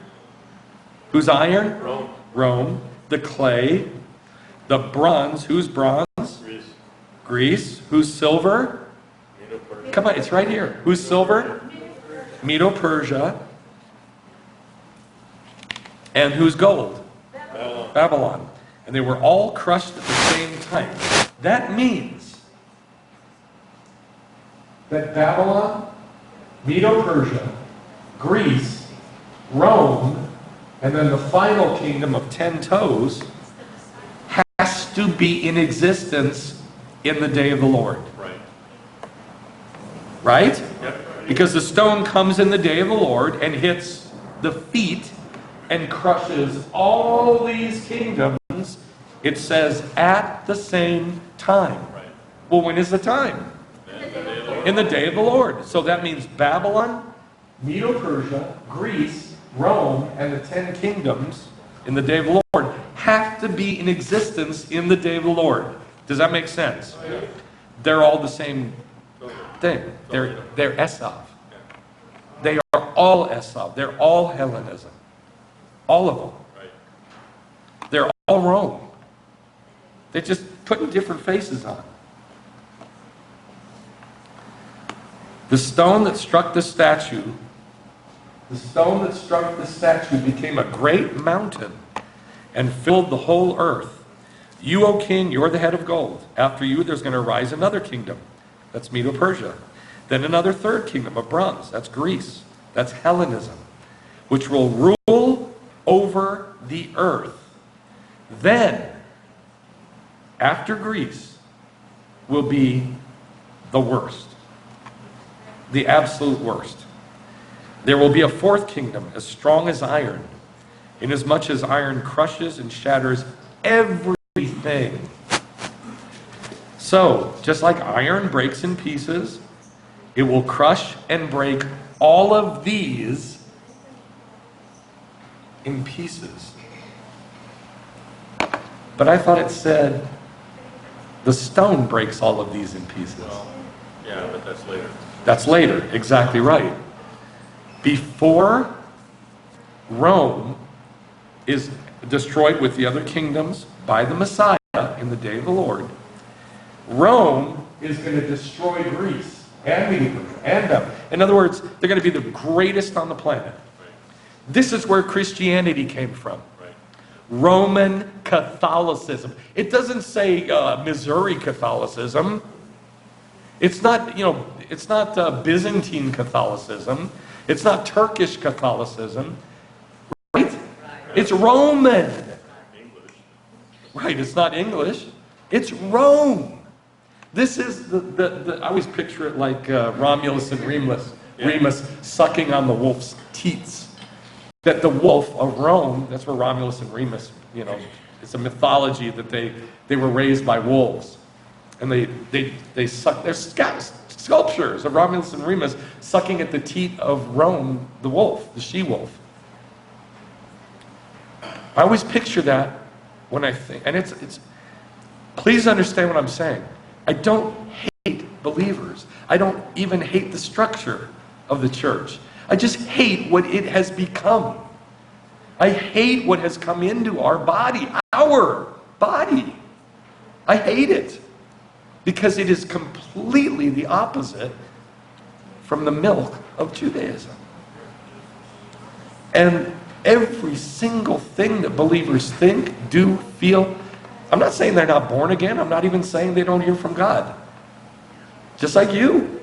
Whose iron? Rome. Rome. The clay. The bronze, whose bronze? Greece. Greece. Whose silver? Medo-Persia. Come on, it's right here. Whose silver? Medo-Persia, and whose gold? Babylon. And they were all crushed at the same time. That means that Babylon, Medo-Persia, Greece, Rome, and then the final kingdom of 10 toes has to be in existence in the day of the Lord. Right. Right? Yep. Because the stone comes in the day of the Lord and hits the feet and crushes all these kingdoms, it says, at the same time. Right. Well, when is the time? In the day of the Lord. So that means Babylon, Medo-Persia, Greece, Rome, and the 10 kingdoms in the day of the Lord have to be in existence in the day of the Lord. Does that make sense? They're all the same thing. They're Esav. They are all Esav. They're all Hellenism. All of them. They're all Rome. They're just putting different faces on. The stone that struck the statue became a great mountain and filled the whole earth. You, O king, you're the head of gold. After you, there's going to rise another kingdom. That's Medo-Persia. Then another third kingdom of bronze. That's Greece. That's Hellenism, which will rule over the earth. Then, after Greece, will be the worst. The absolute worst. There will be a fourth kingdom, as strong as iron, inasmuch as iron crushes and shatters everything. So, just like iron breaks in pieces, it will crush and break all of these in pieces. But I thought it said the stone breaks all of these in pieces. Well, yeah, but that's later. That's later, exactly right. Before Rome is destroyed with the other kingdoms by the Messiah in the day of the Lord, Rome is going to destroy Greece and Medo-Persia and them. In other words, they're going to be the greatest on the planet. This is where Christianity came from. Roman Catholicism. It doesn't say Missouri Catholicism. It's not, it's not Byzantine Catholicism. It's not Turkish Catholicism. Right? It's Roman. Right, it's not English. It's Rome. This is I always picture it like Romulus and Remus sucking on the wolf's teats. That the wolf of Rome, that's where Romulus and Remus, it's a mythology that they were raised by wolves. And they suck, there's sculptures of Romulus and Remus sucking at the teat of Rome, the wolf, the she-wolf. I always picture that when I think, and it's please understand what I'm saying. I don't hate believers. I don't even hate the structure of the church. I just hate what it has become. I hate what has come into our body. I hate it. Because it is completely the opposite from the milk of Judaism. And every single thing that believers think, do, feel, I'm not saying they're not born again. I'm not even saying they don't hear from God. Just like you.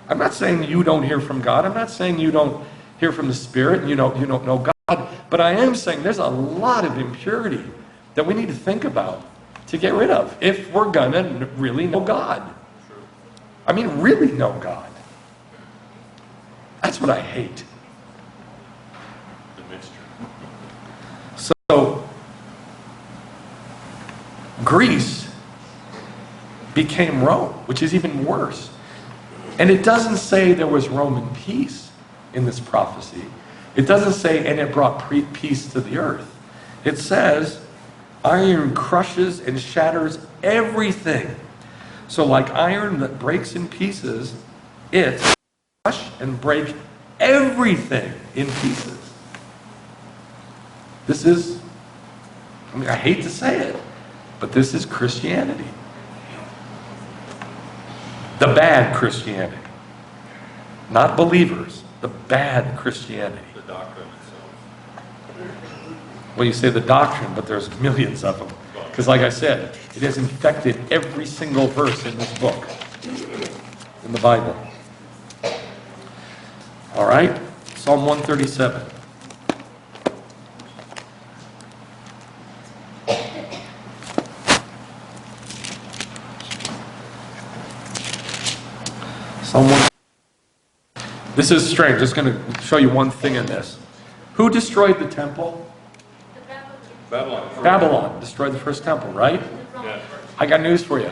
I'm not saying you don't hear from God. I'm not saying you don't hear from the Spirit and you don't know God. But I am saying there's a lot of impurity that we need to think about to get rid of if we're going to really know God. I mean, really know God. That's what I hate. The mixture. So, Greece became Rome, which is even worse. And it doesn't say there was Roman peace in this prophecy. It doesn't say, and it brought peace to the earth. It says, iron crushes and shatters everything. So like iron that breaks in pieces, it crush and break everything in pieces. This is, I hate to say it, but this is Christianity. The bad Christianity. Not believers, the bad Christianity. The doctrine itself. Well, you say the doctrine, but there's millions of them. Because like I said, it has infected every single verse in this book, in the Bible. All right? Psalm 137. This is strange. Just going to show you one thing in this. Who destroyed the temple? Babylon. Babylon destroyed the first temple, right? Yeah. I got news for you.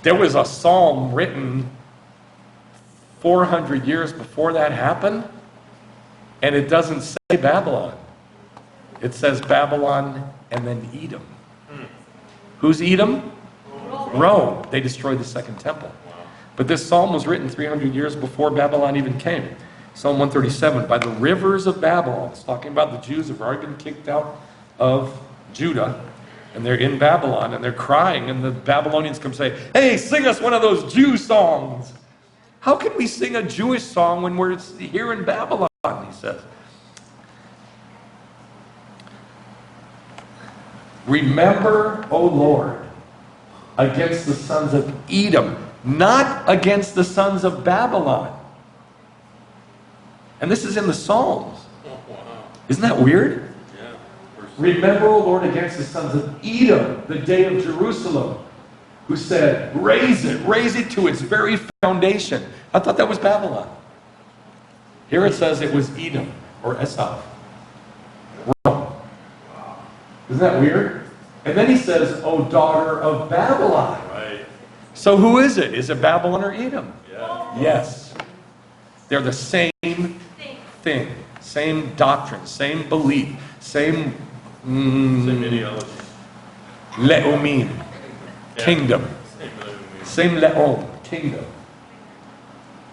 There was a psalm written 400 years before that happened, and it doesn't say Babylon. It says Babylon and then Edom. Who's Edom? Rome. They destroyed the second temple. But this psalm was written 300 years before Babylon even came. Psalm 137, by the rivers of Babylon. It's talking about the Jews have already been kicked out of Judah, and they're in Babylon, and they're crying, and the Babylonians come say, hey, sing us one of those Jew songs. How can we sing a Jewish song when we're here in Babylon, he says. Remember, O Lord, against the sons of Edom, not against the sons of Babylon. And this is in the Psalms. Isn't that weird? Yeah. Remember, O Lord, against the sons of Edom, the day of Jerusalem, who said, raise it to its very foundation. I thought that was Babylon. Here it says it was Edom, or Esav. Rome. Isn't that weird? And then he says, O daughter of Babylon. Right. So who is it? Is it Babylon or Edom? Yeah. Yes. They're the same thing. Same doctrine, same belief, same Same ideology. leomim, Yeah. kingdom. Same leom, kingdom.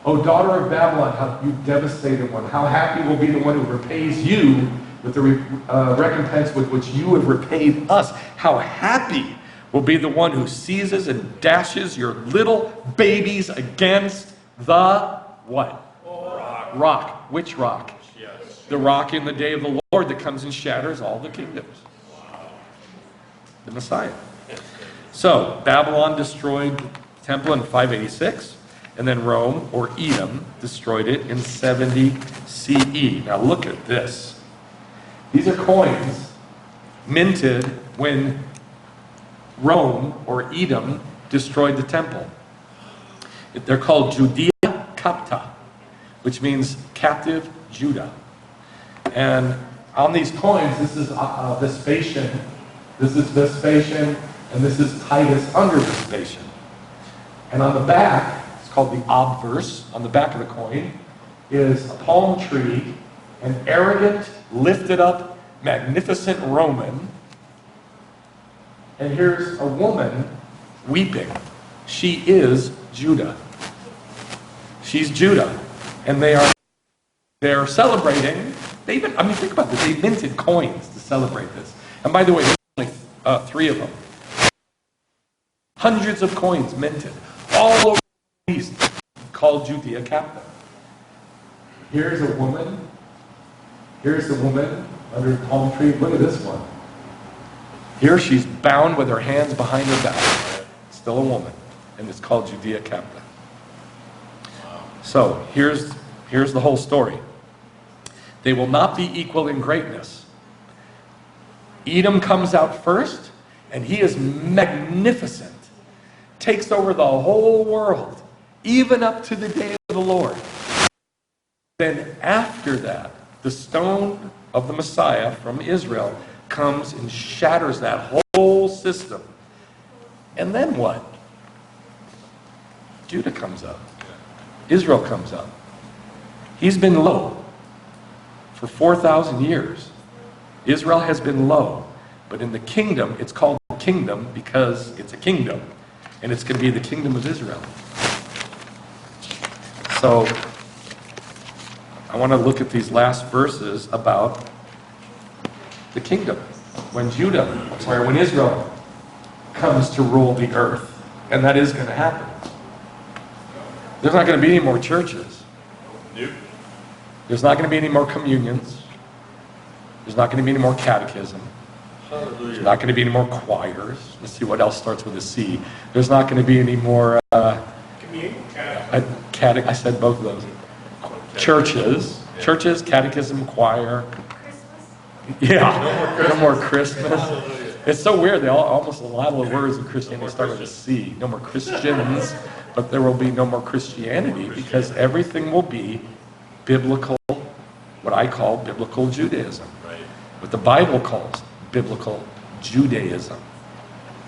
O daughter of Babylon, how you devastated one. How happy will be the one who repays you with the recompense with which you have repaid us. How happy will be the one who seizes and dashes your little babies against the what? Rock. Which rock? Yes. The rock in the day of the Lord that comes and shatters all the kingdoms. The Messiah. So, Babylon destroyed the temple in 586, and then Rome, or Edom, destroyed it in 70 CE. Now look at this. These are coins minted when Rome, or Edom, destroyed the temple. They're called Judea capta, which means captive Judah. And on these coins, this is Vespasian, and this is Titus under Vespasian. And on the back, it's called the obverse, on the back of the coin, is a palm tree, an arrogant, lifted up, magnificent Roman. And here's a woman weeping. She is Judah. She's Judah. And they're celebrating. They even, think about this. They minted coins to celebrate this. And by the way, there's only 3 of them. Hundreds of coins minted all over the East, called Judea capta. Here's a woman. Here's the woman under the palm tree. Look at this one. Here she's bound with her hands behind her back. Still a woman. And it's called Judea capta. So here's the whole story. They will not be equal in greatness. Edom comes out first, and he is magnificent. Takes over the whole world, even up to the day of the Lord. Then after that, the stone of the Messiah from Israel comes and shatters that whole system. And then what? Judah comes up. Israel comes up. He's been low for 4,000 years. Israel has been low. But in the kingdom, it's called the kingdom because it's a kingdom. And it's going to be the kingdom of Israel. So, I want to look at these last verses about the kingdom. When when Israel comes to rule the earth. And that is going to happen. There's not going to be any more churches. Nope. There's not going to be any more communions. There's not going to be any more catechism. There's Hallelujah. not going to be any more choirs. Let's see what else starts with a C. There's not going to be any more Communion, I said both of those. Churches, catechism, choir. Christmas? Yeah, no more Christmas. Hallelujah. It's so weird. They almost a lot of the words in Christianity start with a C. No more Christians, but there will be no more Christianity because everything will be biblical, what I call biblical Judaism. Right. What the Bible calls biblical Judaism.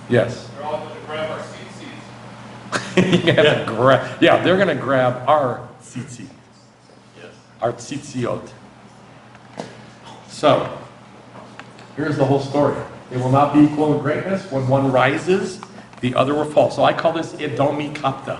Yes. They're all going to grab our seats. You have to grab. Yeah, they're going to grab our tzitzi, Yes. our tzitziot. So, here's the whole story. They will not be equal in greatness. When one rises, the other will fall. So I call this Edomi capta.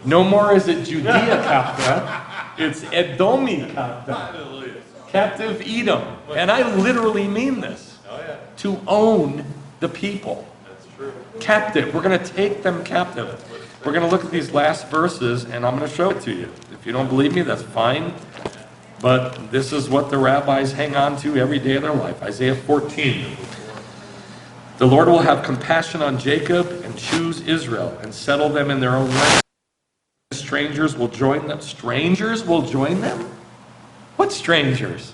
No more is it Judea capta. It's Edomi capta. Hallelujah. Captive Edom. And I literally mean this. Oh, yeah. To own the people. That's true. Captive. We're going to take them captive. We're going to look at these last verses, and I'm going to show it to you. If you don't believe me, that's fine. But this is what the rabbis hang on to every day of their life. Isaiah 14. The Lord will have compassion on Jacob and choose Israel and settle them in their own land. Strangers will join them. Strangers will join them? What strangers?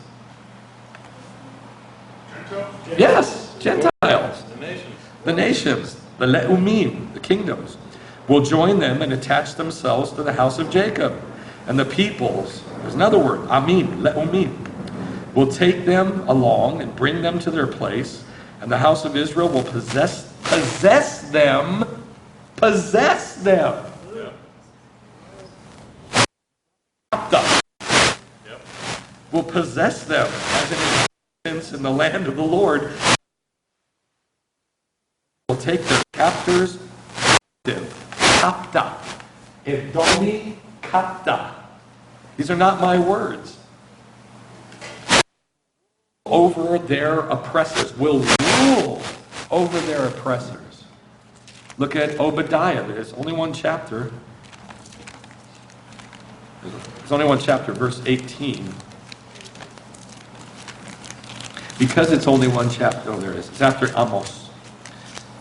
Yes, Gentiles. The nations. The nations, the le'umim, the kingdoms, will join them and attach themselves to the house of Jacob. And the peoples, there's another word, amim, le'umim, will take them along and bring them to their place. And the house of Israel will possess them. Possess them. Yeah. Capta. Yep. Will possess them as an inheritance in the land of the Lord. Will take their captors captive. Capta. Edomi capta. These are not my words. Over their oppressors, will rule over their oppressors. Look at Obadiah. There's only one chapter. There's only one chapter, verse 18. Because it's only one chapter, there is. It's after Amos.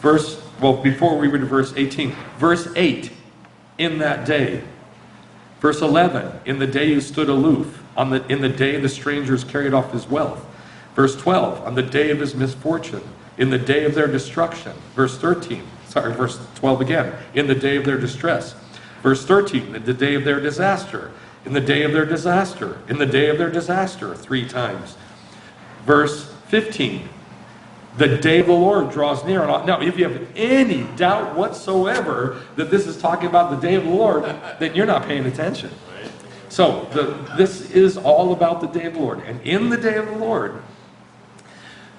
Before we read verse 18. Verse 8, in that day. Verse 11, in the day you stood aloof. In the day the strangers carried off his wealth. Verse 12, on the day of his misfortune, in the day of their destruction. Verse 12 again, in the day of their distress. Verse 13, in the day of their disaster. In the day of their disaster. In the day of their disaster, 3 times. Verse 15, the day of the Lord draws near. Now, if you have any doubt whatsoever that this is talking about the day of the Lord, then you're not paying attention. So, this is all about the day of the Lord. And in the day of the Lord,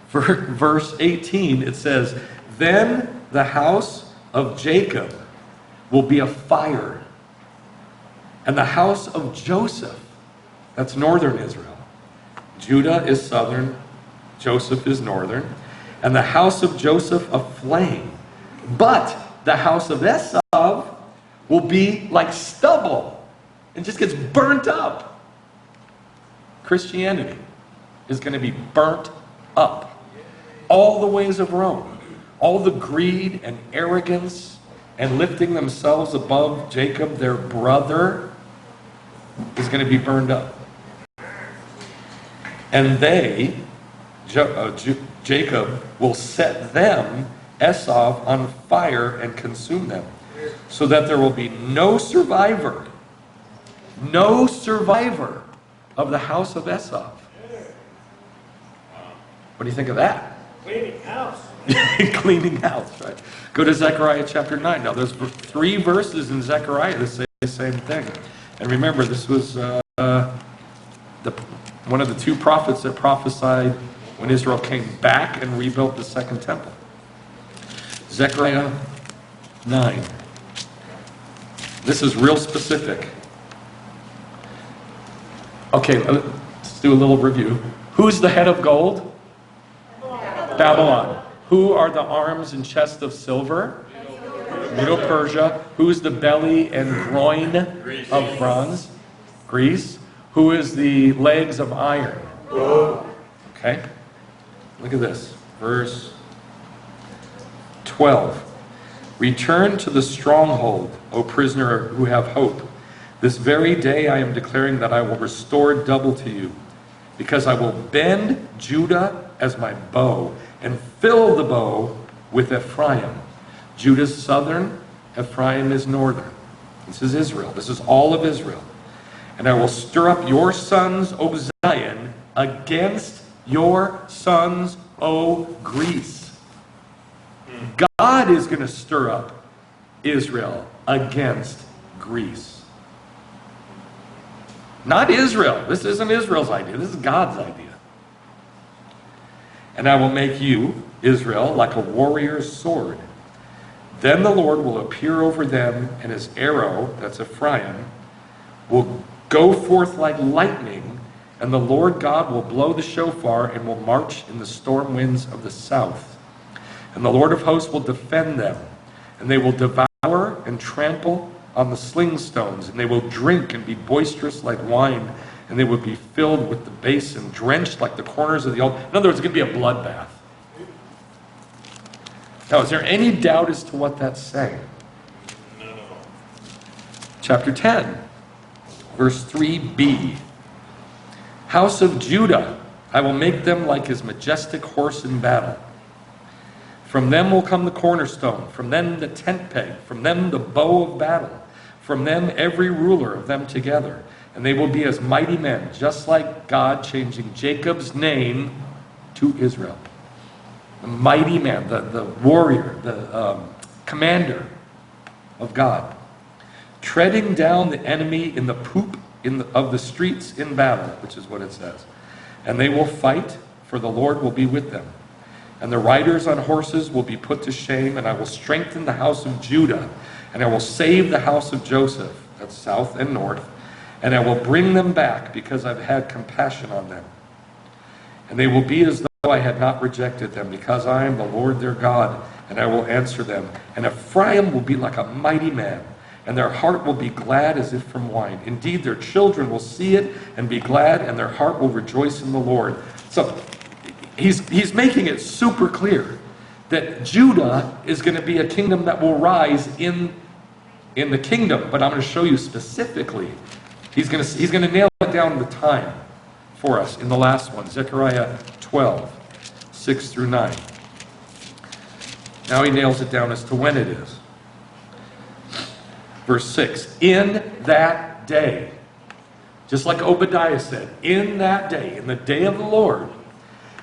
for verse 18, it says, then the house of Jacob will be a fire, and the house of Joseph, that's northern Israel. Judah is southern, Joseph is northern, and the house of Joseph a flame. But the house of Esav will be like stubble. It just gets burnt up. Christianity is going to be burnt up. All the ways of Rome, all the greed and arrogance and lifting themselves above Jacob, their brother, is going to be burned up. And Jacob will set them, Esav, on fire and consume them, so that there will be no survivor of the house of Esav. What do you think of that? Cleaning house. Cleaning house, right? Go to Zechariah chapter 9. Now, there's 3 verses in Zechariah that say the same thing. And remember, this was one of the 2 prophets that prophesied when Israel came back and rebuilt the second temple. Zechariah 9. This is real specific. Okay, let's do a little review. Who's the head of gold? Babylon. Who are the arms and chest of silver? Medo-Persia. Who's the belly and groin of bronze? Greece. Who is the legs of iron? Okay. Look at this. Verse 12. Return to the stronghold, O prisoner who have hope. This very day I am declaring that I will restore double to you, because I will bend Judah as my bow and fill the bow with Ephraim. Judah's southern, Ephraim is northern. This is Israel. This is all of Israel. And I will stir up your sons, O Zion, against your sons, O Greece. God is going to stir up Israel against Greece. Not Israel. This isn't Israel's idea. This is God's idea. And I will make you, Israel, like a warrior's sword. Then the Lord will appear over them, and his arrow, that's Ephraim, will go forth like lightning, and the Lord God will blow the shofar and will march in the storm winds of the south. And the Lord of hosts will defend them, and they will devour and trample on the sling stones, and they will drink and be boisterous like wine, and they will be filled with the basin, drenched like the corners of the altar. In other words, it's going to be a bloodbath. Now, is there any doubt as to what that's saying? No. Chapter 10, verse 3b. House of Judah, I will make them like his majestic horse in battle. From them will come the cornerstone, from them the tent peg, from them the bow of battle, from them every ruler of them together. And they will be as mighty men, just like God changing Jacob's name to Israel. The mighty man, the warrior, the commander of God. Treading down the enemy in the poop of the streets in battle, which is what it says. And they will fight, for the Lord will be with them. And the riders on horses will be put to shame, and I will strengthen the house of Judah, and I will save the house of Joseph, that's south and north, and I will bring them back, because I've had compassion on them. And they will be as though I had not rejected them, because I am the Lord their God, and I will answer them. And Ephraim will be like a mighty man, and their heart will be glad as if from wine. Indeed, their children will see it and be glad, and their heart will rejoice in the Lord. So he's making it super clear that Judah is going to be a kingdom that will rise in the kingdom. But I'm going to show you specifically. He's going to nail it down the time for us in the last one, Zechariah 12, 6 through 9. Now he nails it down as to when it is. Verse 6, in that day, just like Obadiah said, in that day, in the day of the Lord,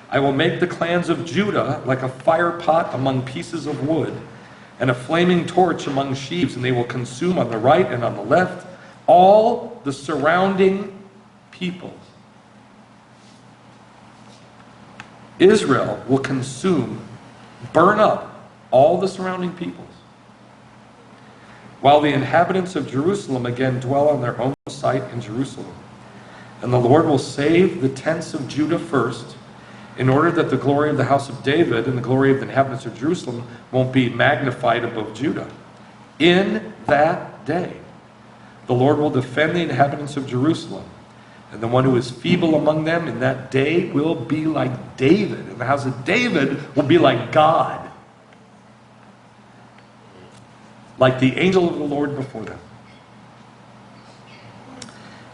I will make the clans of Judah like a fire pot among pieces of wood, and a flaming torch among sheaves, and they will consume on the right and on the left all the surrounding peoples. Israel will consume, burn up all the surrounding peoples, while the inhabitants of Jerusalem again dwell on their own site in Jerusalem. And the Lord will save the tents of Judah first, in order that the glory of the house of David and the glory of the inhabitants of Jerusalem won't be magnified above Judah. In that day, the Lord will defend the inhabitants of Jerusalem, and the one who is feeble among them in that day will be like David, and the house of David will be like God, like the angel of the Lord before them.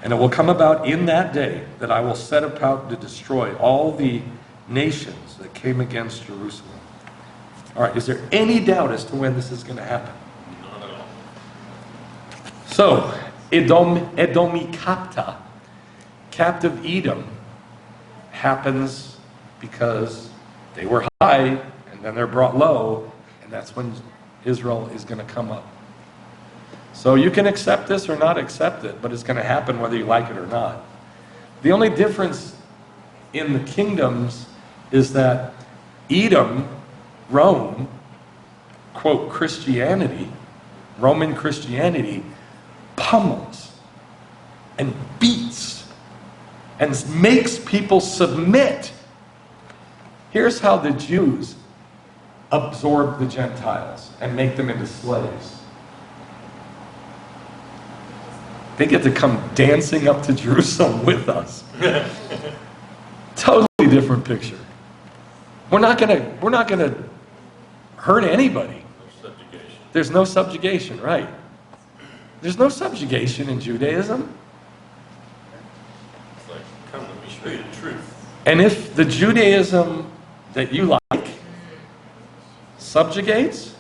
And it will come about in that day that I will set about to destroy all the nations that came against Jerusalem. All right, is there any doubt as to when this is going to happen? Not at all. So, Edomi capta, captive Edom, happens because they were high and then they're brought low, and that's when Israel is going to come up. So you can accept this or not accept it, but it's going to happen whether you like it or not. The only difference in the kingdoms is that Edom, Rome, quote, Christianity, Roman Christianity, pummels and beats and makes people submit. Here's how the Jews absorb the Gentiles and make them into slaves. They get to come dancing up to Jerusalem with us. Totally different picture. We're not gonna hurt anybody. No subjugation. There's no subjugation, right? There's no subjugation in Judaism. It's like, come, let me show you the truth. And if the Judaism that you like subjugates,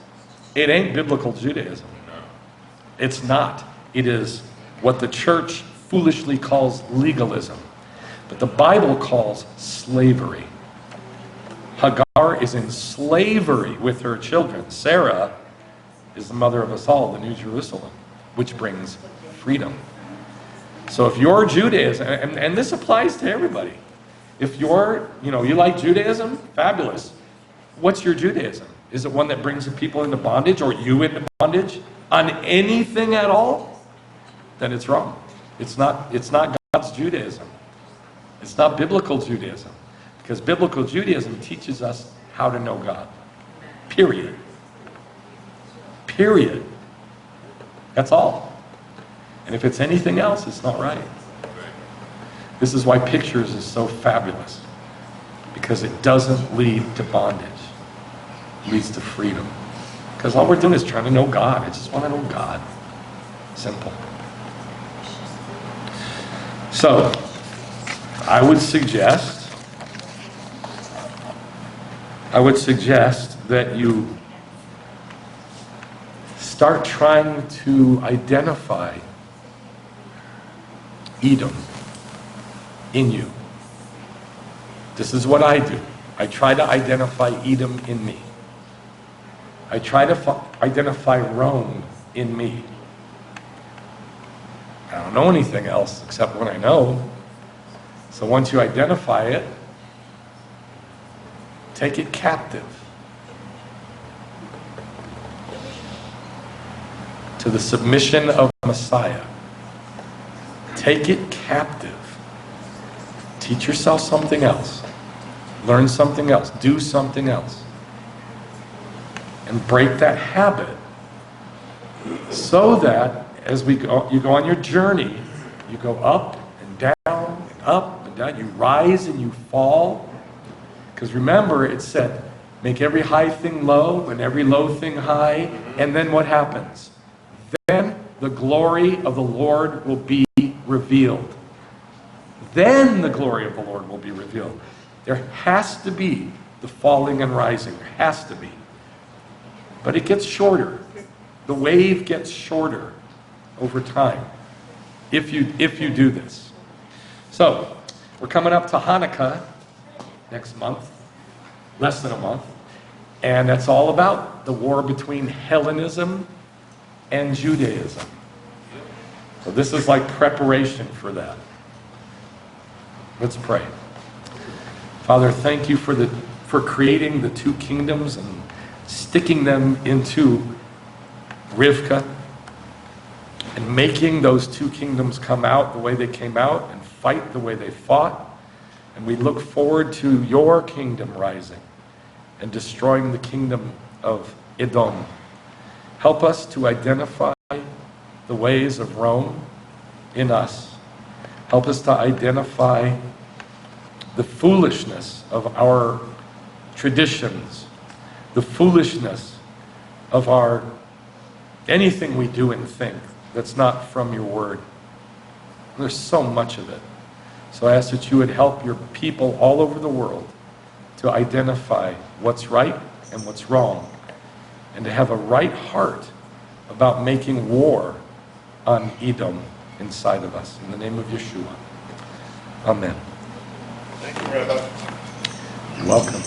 it ain't biblical Judaism. No. It's not. It is what the church foolishly calls legalism. But the Bible calls slavery. Hagar is in slavery with her children. Sarah is the mother of us all, the New Jerusalem, which brings freedom. So if you're Judaism, and this applies to everybody. If you're, you like Judaism, fabulous. What's your Judaism? Is it one that brings the people into bondage or you into bondage on anything at all? Then it's wrong. It's not God's Judaism. It's not biblical Judaism. Because biblical Judaism teaches us how to know God. Period. Period. That's all. And if it's anything else, it's not right. This is why pictures is so fabulous. Because it doesn't lead to bondage. It leads to freedom. Because all we're doing is trying to know God. I just want to know God. Simple. So, I would suggest that you start trying to identify Edom in you. This is what I do. I try to identify Edom in me. I try to identify Rome in me. I don't know anything else except what I know. So once you identify it, take it captive to the submission of Messiah. Take it captive. Teach yourself something else. Learn something else. Do something else. And break that habit so that as you go on your journey, you go up and down and up and down. You rise and you fall. Because remember, it said, make every high thing low and every low thing high. And then what happens? Then the glory of the Lord will be revealed. Then the glory of the Lord will be revealed. There has to be the falling and rising. There has to be. But it gets shorter. The wave gets shorter over time if you do this. So, we're coming up to Hanukkah next month, less than a month, and that's all about the war between Hellenism and Judaism. So this is like preparation for that. Let's pray. Father, thank you for creating the two kingdoms and sticking them into Rivka and making those two kingdoms come out the way they came out and fight the way they fought. And we look forward to your kingdom rising and destroying the kingdom of Edom. Help us to identify the ways of Rome in us. Help us to identify the foolishness of our traditions, the foolishness of anything we do and think that's not from your word. There's so much of it. So I ask that you would help your people all over the world to identify what's right and what's wrong, and to have a right heart about making war on Edom inside of us. In the name of Yeshua. Amen. Thank you, Rabbi. You're welcome.